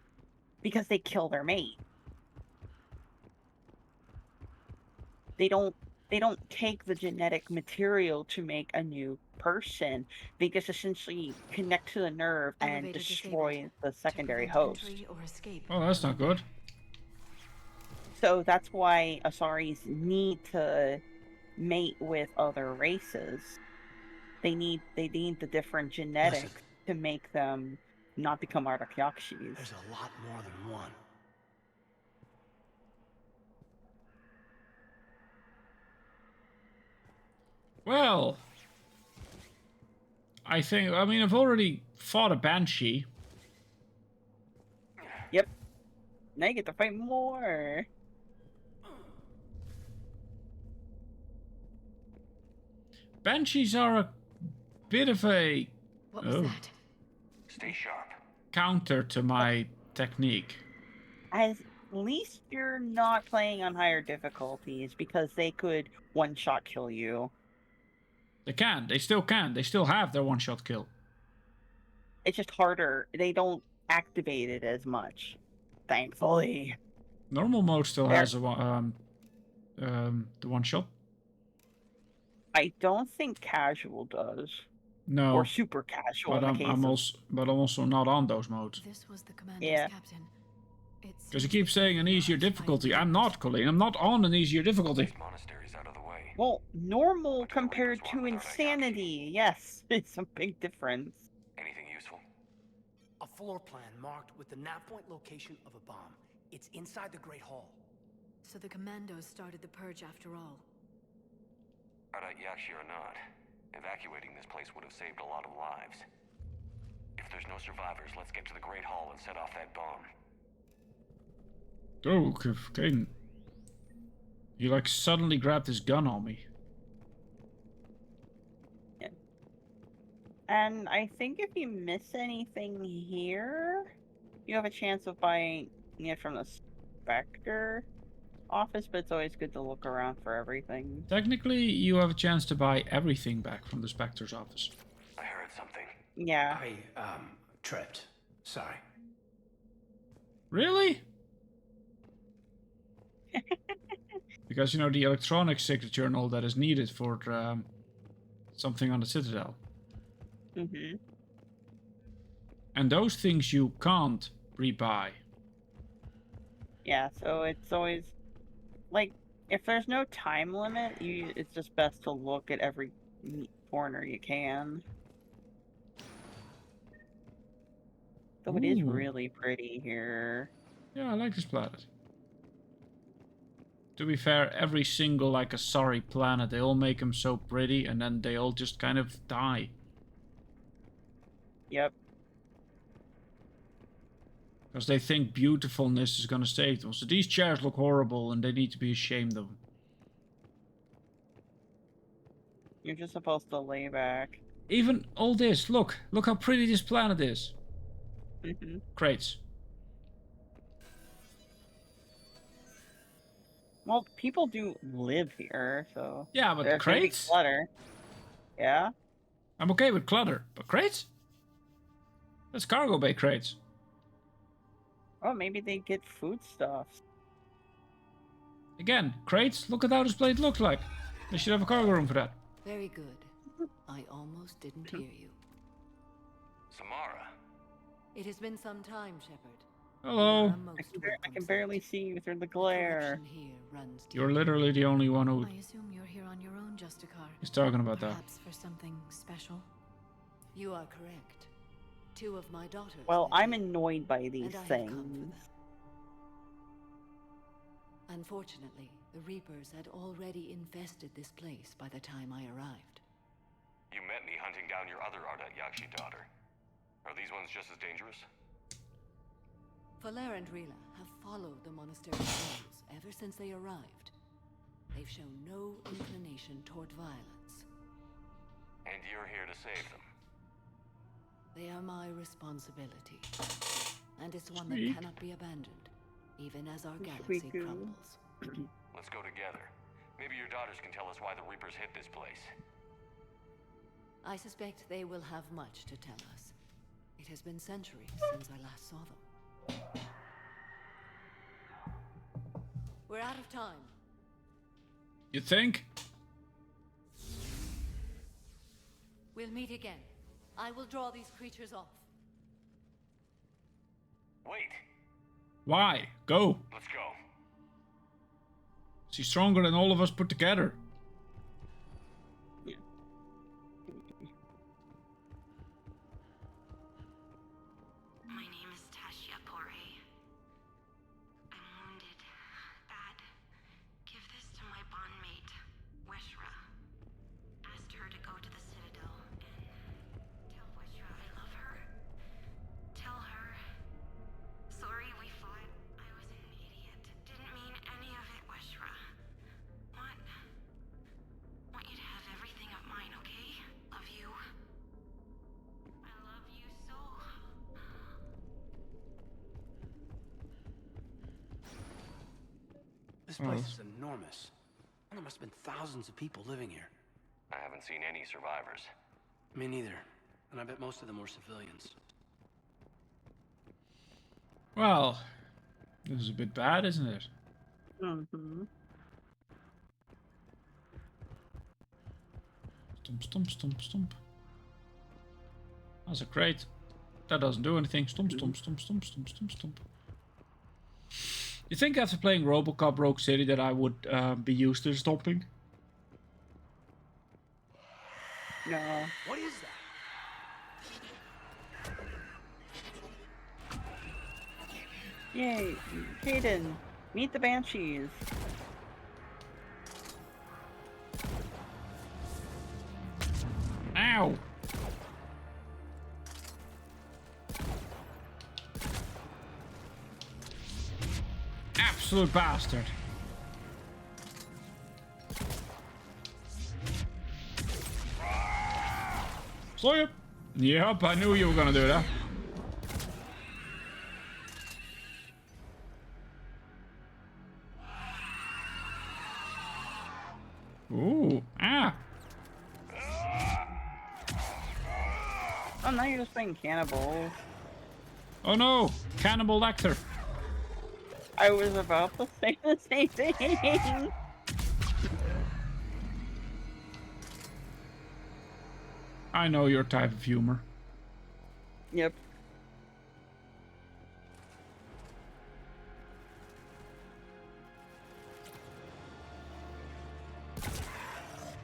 because they kill their mate. They don't take the genetic material to make a new person. They just essentially connect to the nerve and destroy the secondary host. Oh, that's not good. So that's why Asaris need to mate with other races. They need the different genetics to make them not become Ardakyakshis. There's a lot more than one. Well, I mean, I've already fought a Banshee. Yep. Now you get to fight more. Banshees are a bit of a What was that? Stay sharp. Counter to my technique. At least you're not playing on higher difficulties, because they could one-shot kill you. They can. They still can. They still have their one-shot kill. It's just harder. They don't activate it as much, thankfully. Normal mode still has a the one-shot. I don't think casual does. No. Or super casual. But I'm also not on those modes. This was the commander's captain. Because he keeps saying an easier difficulty. I'm not, Colleen. I'm not on an easier difficulty. Monastery's out of the way. Well, normal compared to insanity. Yes, it's a big difference. Anything useful? A floor plan marked with the nav point location of a bomb. It's inside the Great Hall. So the commandos started the purge after all. Ardat Yakshi or not, evacuating this place would have saved a lot of lives. If there's no survivors, let's get to the Great Hall and set off that bomb. Oh, Caden. He like suddenly grabbed his gun on me. Yeah. And I think if you miss anything here, you have a chance of buying it from the Spectre office, but it's always good to look around for everything. Technically, you have a chance to buy everything back from the Spectre's office. I heard something. Yeah. I, tripped. Sorry. Really? Because, you know, the electronic signature and all that is needed for something on the Citadel. Mm-hmm. And those things you can't rebuy. Yeah, so it's always like, if there's no time limit, it's just best to look at every corner you can. Though it is really pretty here. Yeah, I like this planet. To be fair, every single, like, Asari planet, they all make them so pretty, and then they all just kind of die. Yep. Because they think beautifulness is gonna save them. So these chairs look horrible, and they need to be ashamed of them. You're just supposed to lay back. Even all this, look how pretty this planet is. Mm-hmm. Crates. Well, people do live here, so... Yeah, but there's crates? clutter. Yeah? I'm okay with clutter, but crates? That's cargo bay crates. Oh, maybe they get foodstuffs. Again, crates? Look at how this plate looks like. They should have a cargo room for that. Very good. I almost didn't hear you. Samara, It has been some time, Shepard. Hello. I can barely see you through the glare. You're literally the only one who I assume you're here on your own, Justicar. is talking about that. Perhaps for something special. You are correct. 2 of my daughters. Well, I'm annoyed by these and I have come for things. them. Unfortunately, the Reapers had already infested this place by the time I arrived. You met me hunting down your other Ardat Yakshi daughter. Are these ones just as dangerous? Valer and Rila have followed the monastery's rules ever since they arrived. They've shown no inclination toward violence. And you're here to save them. They are my responsibility. And it's one Sweet. that cannot be abandoned, even as our galaxy crumbles. Let's go together. Maybe your daughters can tell us why the Reapers hit this place. I suspect they will have much to tell us. It has been centuries since I last saw them. We're out of time. You think? We'll meet again. I will draw these creatures off. Wait. Why? Go. Let's go. She's stronger than all of us put together. My name is Tashia Pore. I'm wounded. Bad. Give this to my bondmate, Weshra. Asked her to go to the Citadel and tell Weshra I love her. Tell her. Sorry we fought. I was an idiot. Didn't mean any of it, Weshra. Want you to have everything of mine, okay? Love you. I love you so. This place is enormous. There must have been thousands of people living here. I haven't seen any survivors. Me neither. And I bet most of them were civilians. Well, this is a bit bad, isn't it? Mm-hmm. Stomp, stomp, stomp, stomp. That's a crate. That doesn't do anything. Stomp, stomp, stomp, stomp, stomp, stomp, stomp. You think after playing Robocop Rogue City that I would be used to stomping? No. What is that? Yay, Hayden, meet the Banshees. Ow! Absolute bastard. Sleep! Yep, I knew you were gonna do that. Ooh, ah! Oh, now you're just playing cannibals. Oh no! Cannibal Lecter! I was about to say the same thing. I know your type of humor. Yep.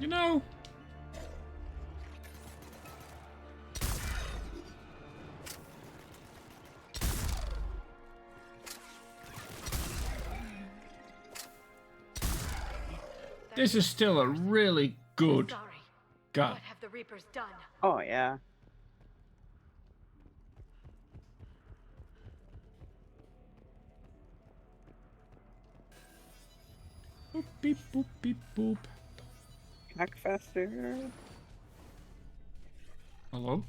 You know. This is still a really good gun. What have the Reapers done? Oh, yeah. Boop, beep, boop, beep, boop. Hack faster. Hello?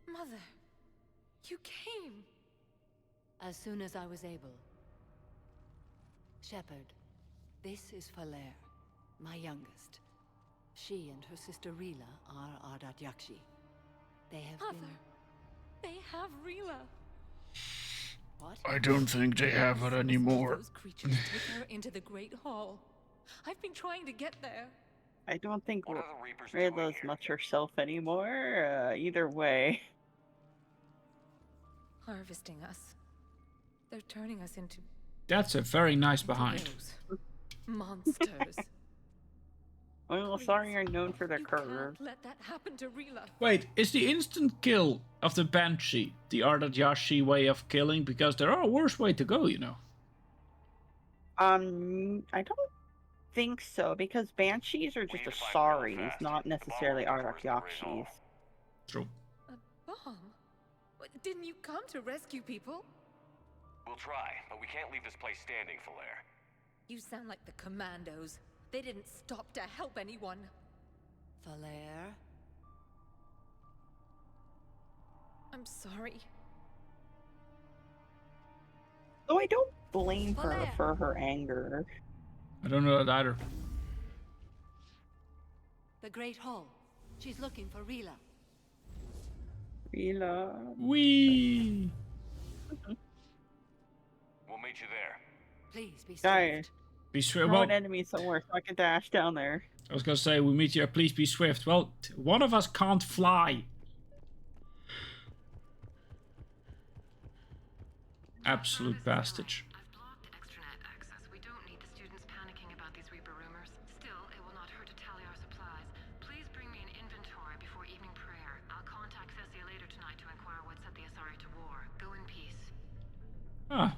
Mother, you came. As soon as I was able. Shepard, this is Valer, my youngest. She and her sister Rila are Ardat Yakshi. They have Mother, they have Rila. What? I don't think they have it anymore. Those creatures take her into the Great Hall. I've been trying to get there. I don't think Rayla's much herself anymore. Either way. Harvesting us. They're turning us into That's a very nice behind. monsters. Well, sorry, are known for their curve. Let that happen to Rila. Wait, is the instant kill of the Banshee the Ardayashi way of killing? Because there are worse way to go, you know. I don't think so, because Banshees are just Asaris, not necessarily Ardakyakshis. True. A bomb? Didn't you come to rescue people? We'll try, but we can't leave this place standing, Falaire. You sound like the commandos. They didn't stop to help anyone. Falaire? I'm sorry. Though I don't blame her for her anger. I don't know that either. The Great Hall. She's looking for Rila. Rila. Wee. We'll meet you there. Please be Guys, be swift. Throw an enemy somewhere so I can dash down there. I was gonna say we meet you. Please be swift. Well, one of us can't fly. Absolute bastard. We don't need the students panicking about these Reaper rumors. Still, it will not hurt to tally our supplies. Please bring me an inventory before evening prayer. I'll contact Cessia later tonight to inquire what set the Asari to war. Go in peace. Ah.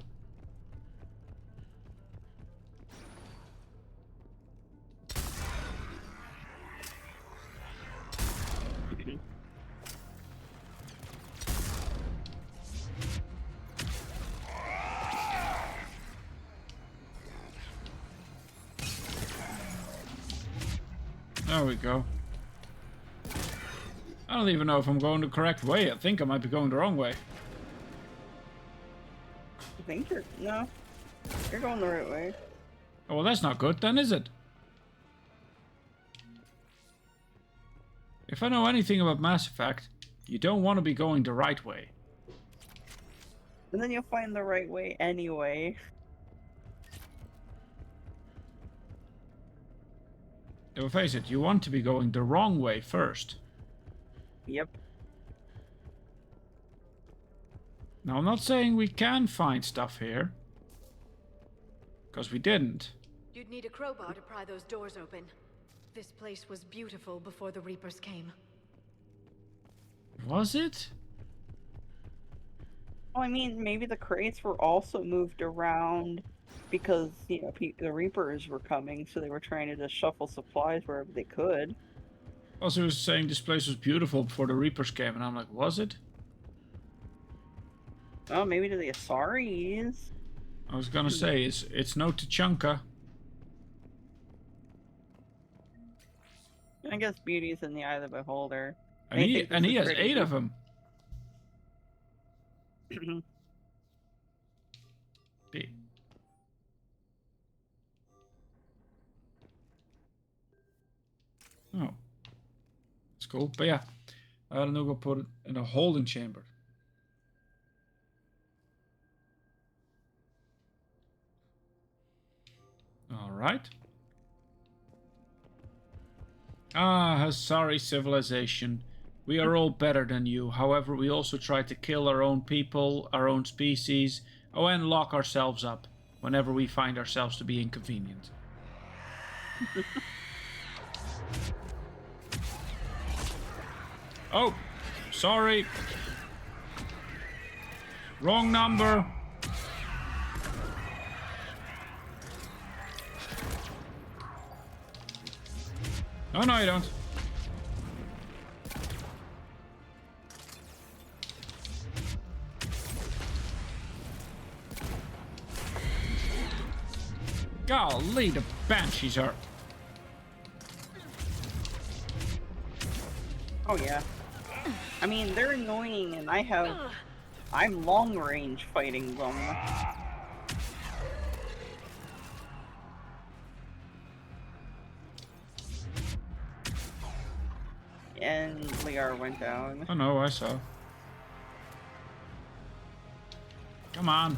There we go. I don't even know if I'm going the correct way. I think I might be going the wrong way. I think you're... No. You're going the right way. Oh, well, that's not good then, is it? If I know anything about Mass Effect, you don't want to be going the right way. And then you'll find the right way anyway. Well, face it, you want to be going the wrong way first. Yep. Now, I'm not saying we can find stuff here. Because we didn't. You'd need a crowbar to pry those doors open. This place was beautiful before the Reapers came. Was it? Well, I mean, maybe the crates were also moved around because, you know, the Reapers were coming, so they were trying to just shuffle supplies wherever they could. Also, was saying this place was beautiful before the Reapers came, and I'm like, was it? Oh, maybe to the Asaris. I was gonna say, it's no Tachanka. I guess beauty's in the eye of the beholder. And he has 8 of them. B. Oh. It's cool. But yeah, I don't know, go put it in a holding chamber. Alright. Ah, Asari civilization. We are all better than you. However, we also try to kill our own people, our own species, and lock ourselves up whenever we find ourselves to be inconvenient. Oh, sorry. Wrong number. Oh, no, you don't. Golly, the Banshees are... Oh, yeah. I mean, they're annoying, and I'm long range fighting them. And Liar went down. Oh no, I saw. Come on.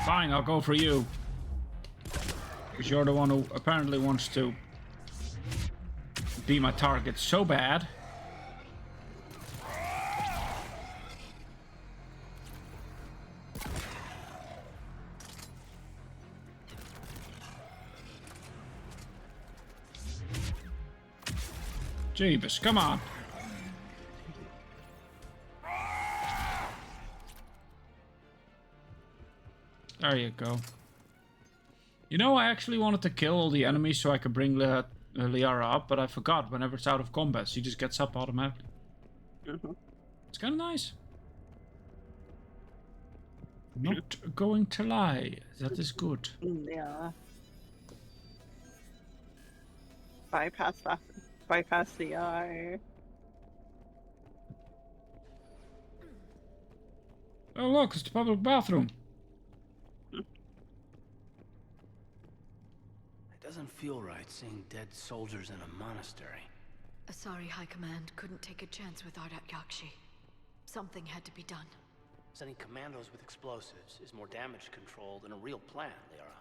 Fine, I'll go for you. Because you're the one who apparently wants to be my target so bad. Jeebus, come on. There you go. You know, I actually wanted to kill all the enemies so I could bring Liara up, but I forgot. Whenever it's out of combat, she just gets up automatically. It's kind of nice. Not going to lie. That is good. Yeah. Bypass the eye. Oh look, it's the public bathroom. It doesn't feel right seeing dead soldiers in a monastery. Asari High Command couldn't take a chance with Ardat Yakshi. Something had to be done. Sending commandos with explosives is more damage control than a real plan, Liara.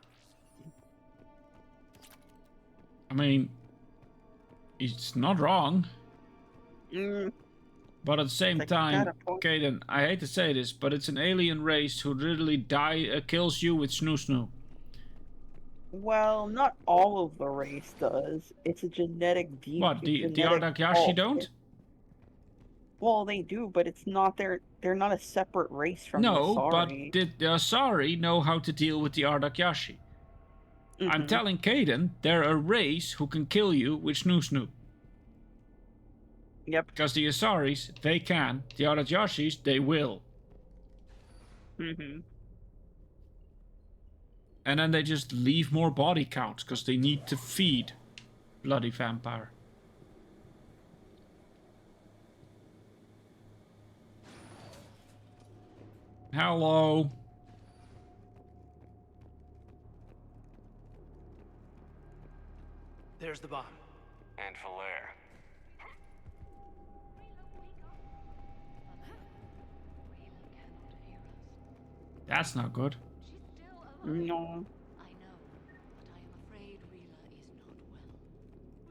I mean, it's not wrong. But at the same time, Kaden, I hate to say this, but it's an alien race who literally kills you with snoo. Well, not all of the race does. It's a genetic defect. What, the Ardak Yashi don't? Well, they do, but it's not they're not a separate race from the Asari. No, but did the Asari know how to deal with the Ardak Yashi? I'm telling Kaden, they're a race who can kill you with snoo. Yep. Because the Asaris, they can. The Ardat Yashis, they will. And then they just leave more body counts because they need to feed bloody vampire. Hello. There's the bomb. And Falaire. That's not good. No. I know, but I am afraid Rila is not well.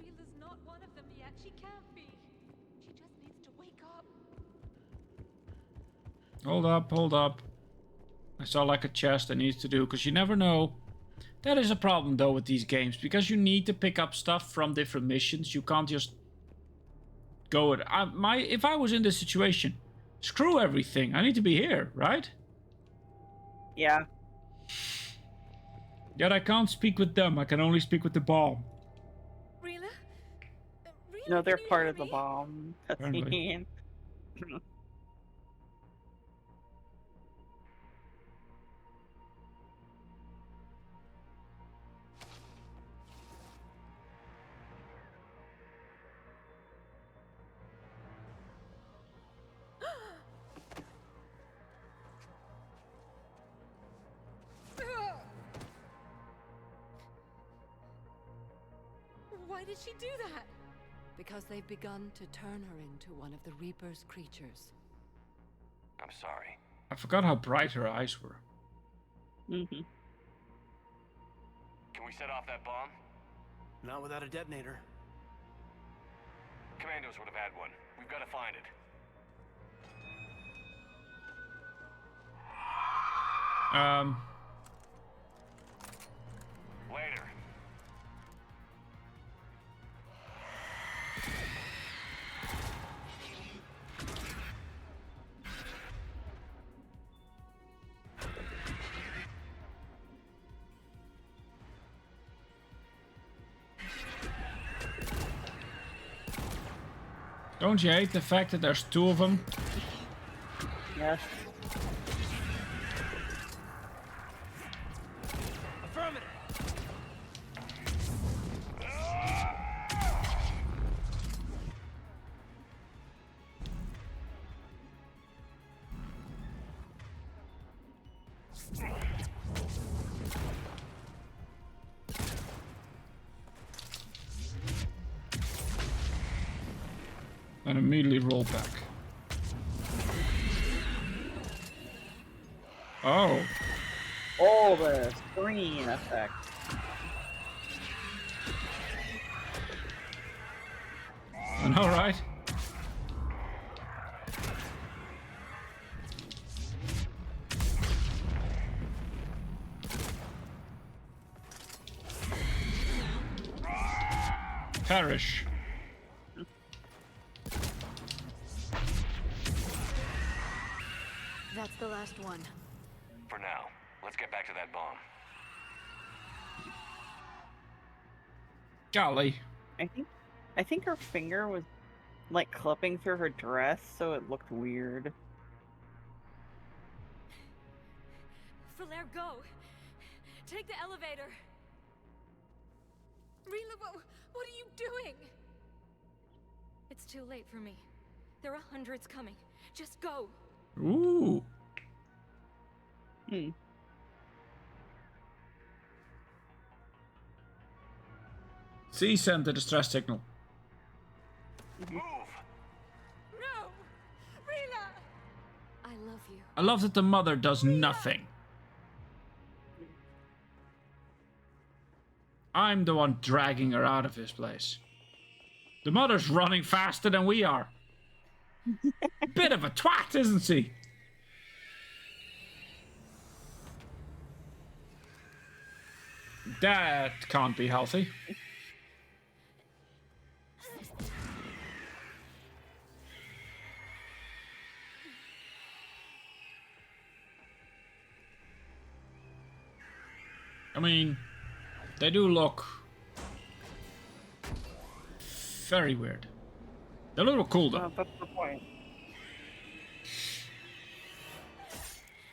Rila's not one of them yet. She can't be. She just needs to wake up. Hold up. I saw like a chest that needs to do, because you never know. That is a problem though with these games, because you need to pick up stuff from different missions. You can't just go it. If I was in this situation, screw everything. I need to be here, right? Yeah. Yet I can't speak with them. I can only speak with the bomb. Rila? No, they're part of the bomb. Apparently. Why did she do that? Because they've begun to turn her into one of the Reaper's creatures. I'm sorry. I forgot how bright her eyes were. Can we set off that bomb? Not without a detonator. Commandos would have had one. We've got to find it. Later. Don't you hate the fact that there's two of them? Yes. Affirmative. And immediately roll back. Oh. Oh, the screen effect. I know, right? Perish. That's the last one. For now, let's get back to that bomb. Golly. I think her finger was like clipping through her dress, so it looked weird. Flair, go! Take the elevator! Rila, what are you doing? It's too late for me. There are hundreds coming. Just go! Ooh. C sent the distress signal. Move! No! Rila! I love you. I love that the mother does nothing. I'm the one dragging her out of this place. The mother's running faster than we are. Bit of a twat, isn't she? That can't be healthy. I mean, they do look very weird. They're a little cool though. That's the point.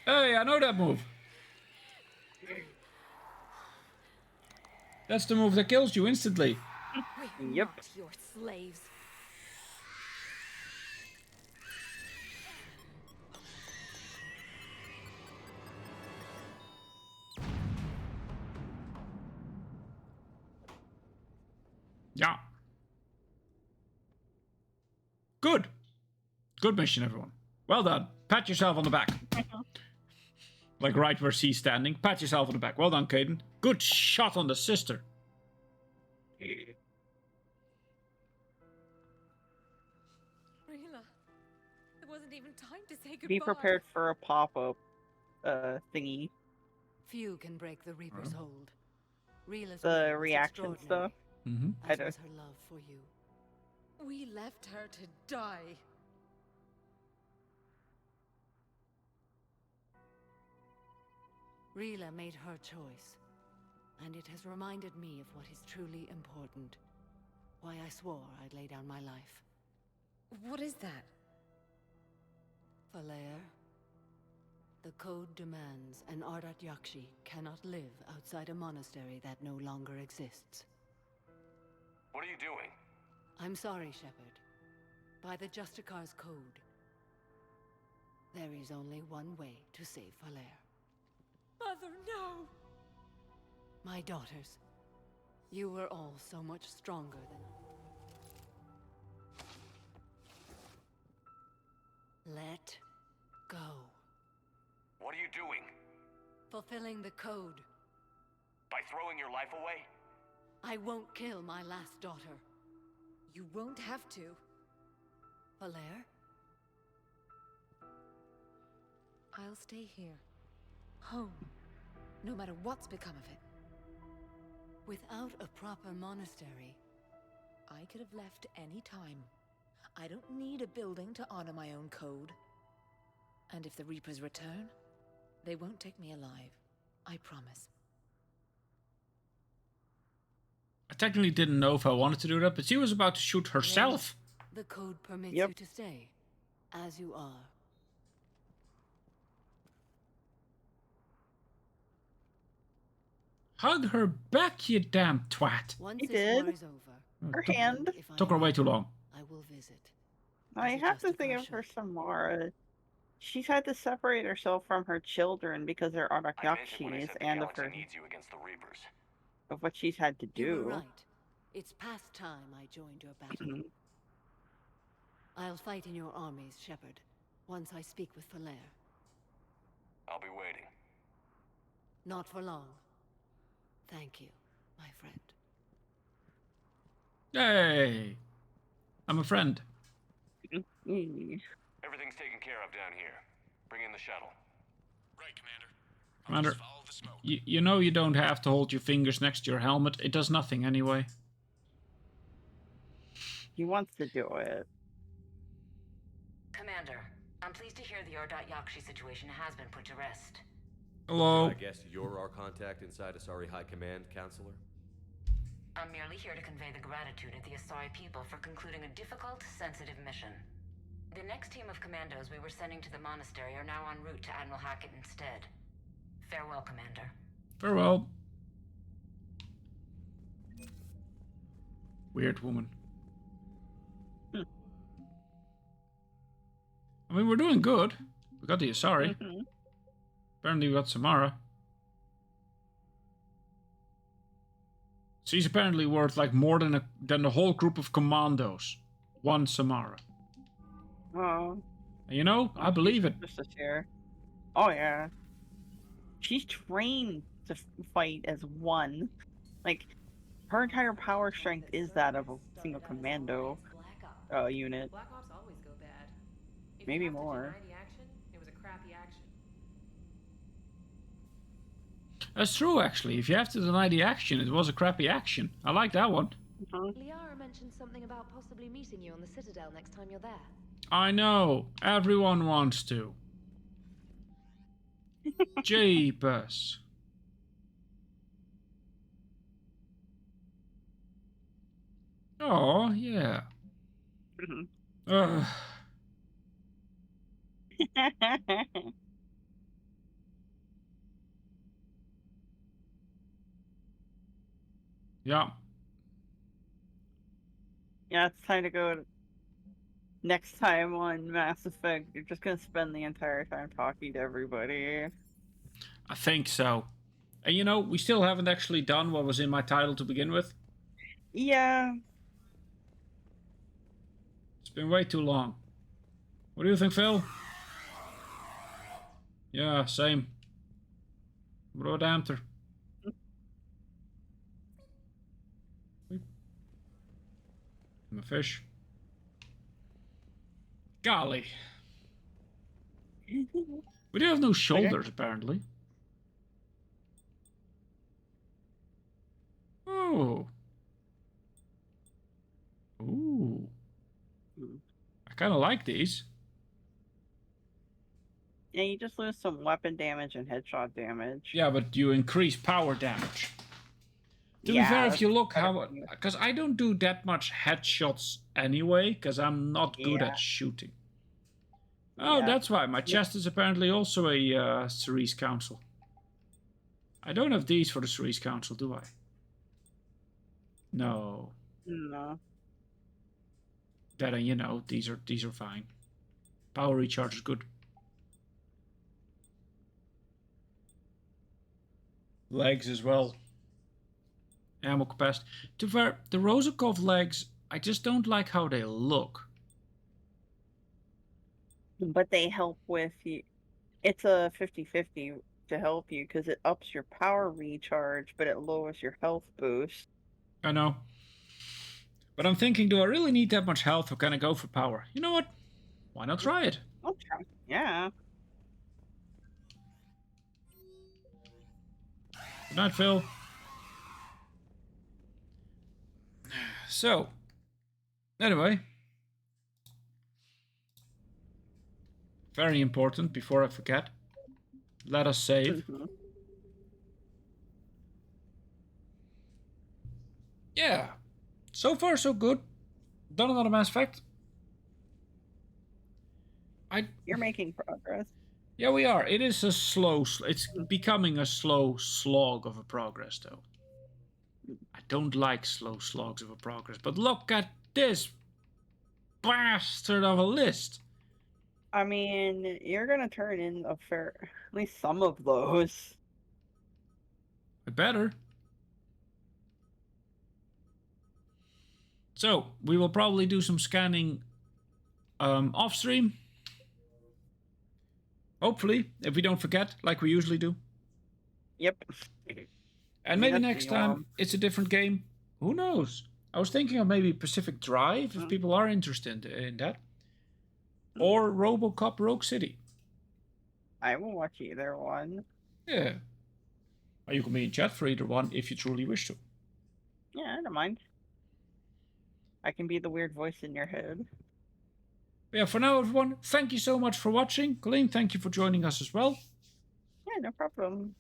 Hey, I know that move. That's the move that kills you instantly. Yep. Not your slaves. Yeah. Good. Good mission, everyone. Well done. Pat yourself on the back. Like right where C's standing. Pat yourself on the back. Well done, Caden. Good shot on the sister. Rila. It wasn't even time to say goodbye. Be prepared for a pop-up thingy. Few can break the Reaper's hold. Rila's The reaction stuff. Mm-hmm. As was her love for you. We left her to die. Rila made her choice, and it has reminded me of what is truly important. Why I swore I'd lay down my life. What is that? Falair, the code demands an Ardat Yakshi cannot live outside a monastery that no longer exists. What are you doing? I'm sorry, Shepard. By the Justicar's code, there is only one way to save Falair. Mother, no! My daughters, you were all so much stronger than I. Let go. What are you doing? Fulfilling the code. By throwing your life away? I won't kill my last daughter. You won't have to. Falair? I'll stay here. Home. No matter what's become of it. Without a proper monastery. I could have left any time. I don't need a building to honor my own code. And if the Reapers return, they won't take me alive. I promise. I technically didn't know if I wanted to do that, but she was about to shoot herself. The code permits you to stay, as you are. Hug her back, you damn twat. Once He this did. war is over, Her hand. Took her way too long. I will visit. I have to think of her Samara. She's had to separate herself from her children because they're I meant it when I Ardakyakshis said the and of galaxy her needs you against the Reapers. of what she's had to You were do. right. It's past time I joined your battle. I'll fight in your armies, Shepard, once I speak with Falair. I'll be waiting. Not for long. Thank you, my friend. Hey! I'm a friend. Everything's taken care of down here. Bring in the shuttle. Right, Commander. Commander, you know you don't have to hold your fingers next to your helmet. It does nothing anyway. He wants to do it. Commander, I'm pleased to hear the Ordot Yakshi situation has been put to rest. Hello. I guess you're our contact inside Asari High Command, Counselor? I'm merely here to convey the gratitude of the Asari people for concluding a difficult, sensitive mission. The next team of commandos we were sending to the monastery are now en route to Admiral Hackett instead. Farewell, Commander. Farewell. Weird woman. I mean, we're doing good. We got the Asari. Apparently we got Samara. She's apparently worth like more than the whole group of commandos. One Samara. Oh. You know, I believe it. Just a chair. Oh yeah. She's trained to fight as one. Like, her entire power strength is that of a single commando unit. Black Ops always go bad. If Maybe you have more. to deny the action, it was a crappy action. That's true, actually. If you have to deny the action, it was a crappy action. I like that one. Liara mentioned something about possibly meeting you on the Citadel next time you're there. I know. Everyone wants to. Jeepers. Oh, yeah. Ugh. Yeah. Yeah, it's time to go. Next time on Mass Effect, you're just gonna spend the entire time talking to everybody. I think so. And you know, we still haven't actually done what was in my title to begin with. Yeah. It's been way too long. What do you think, Phil? Yeah, same. What about Amter? I'm a fish. Golly. We do have no shoulders, apparently. Oh. Ooh. I kind of like these. Yeah, you just lose some weapon damage and headshot damage. Yeah, but you increase power damage. To be fair, if you look how... Because I don't do that much headshots anyway, because I'm not good at shooting. Oh, that's why. My chest is apparently also a Ceres Council. I don't have these for the Ceres Council, do I? No. No. That, you know, these are fine. Power recharge is good. Legs as well. Ammo capacity. To be fair, the Rozakov legs, I just don't like how they look. But they help with you. It's a 50-50 to help you because it ups your power recharge, but it lowers your health boost. I know. But I'm thinking, do I really need that much health or can I go for power? You know what? Why not try it? I'll try. Yeah. Good night, Phil. So, anyway. Very important, before I forget. Let us save. Yeah. So far, so good. Done another Mass Effect. You're making progress. Yeah, we are. It is a slow... It's becoming a slow slog of a progress, though. I don't like slow slogs of a progress. But look at this bastard of a list. I mean, you're gonna turn in at least some of those. I better. So, we will probably do some scanning off stream. Hopefully, if we don't forget, like we usually do. Yep. And maybe next time it's a different game. Who knows? I was thinking of maybe Pacific Drive, if people are interested in that. Or RoboCop Rogue City. I will watch either one. Yeah. Or you can be in chat for either one if you truly wish to. Yeah, I don't mind. I can be the weird voice in your head. But yeah, for now, everyone, thank you so much for watching. Colleen, thank you for joining us as well. Yeah, no problem.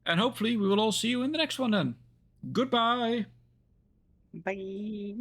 And hopefully we will all see you in the next one then. Goodbye. Bye.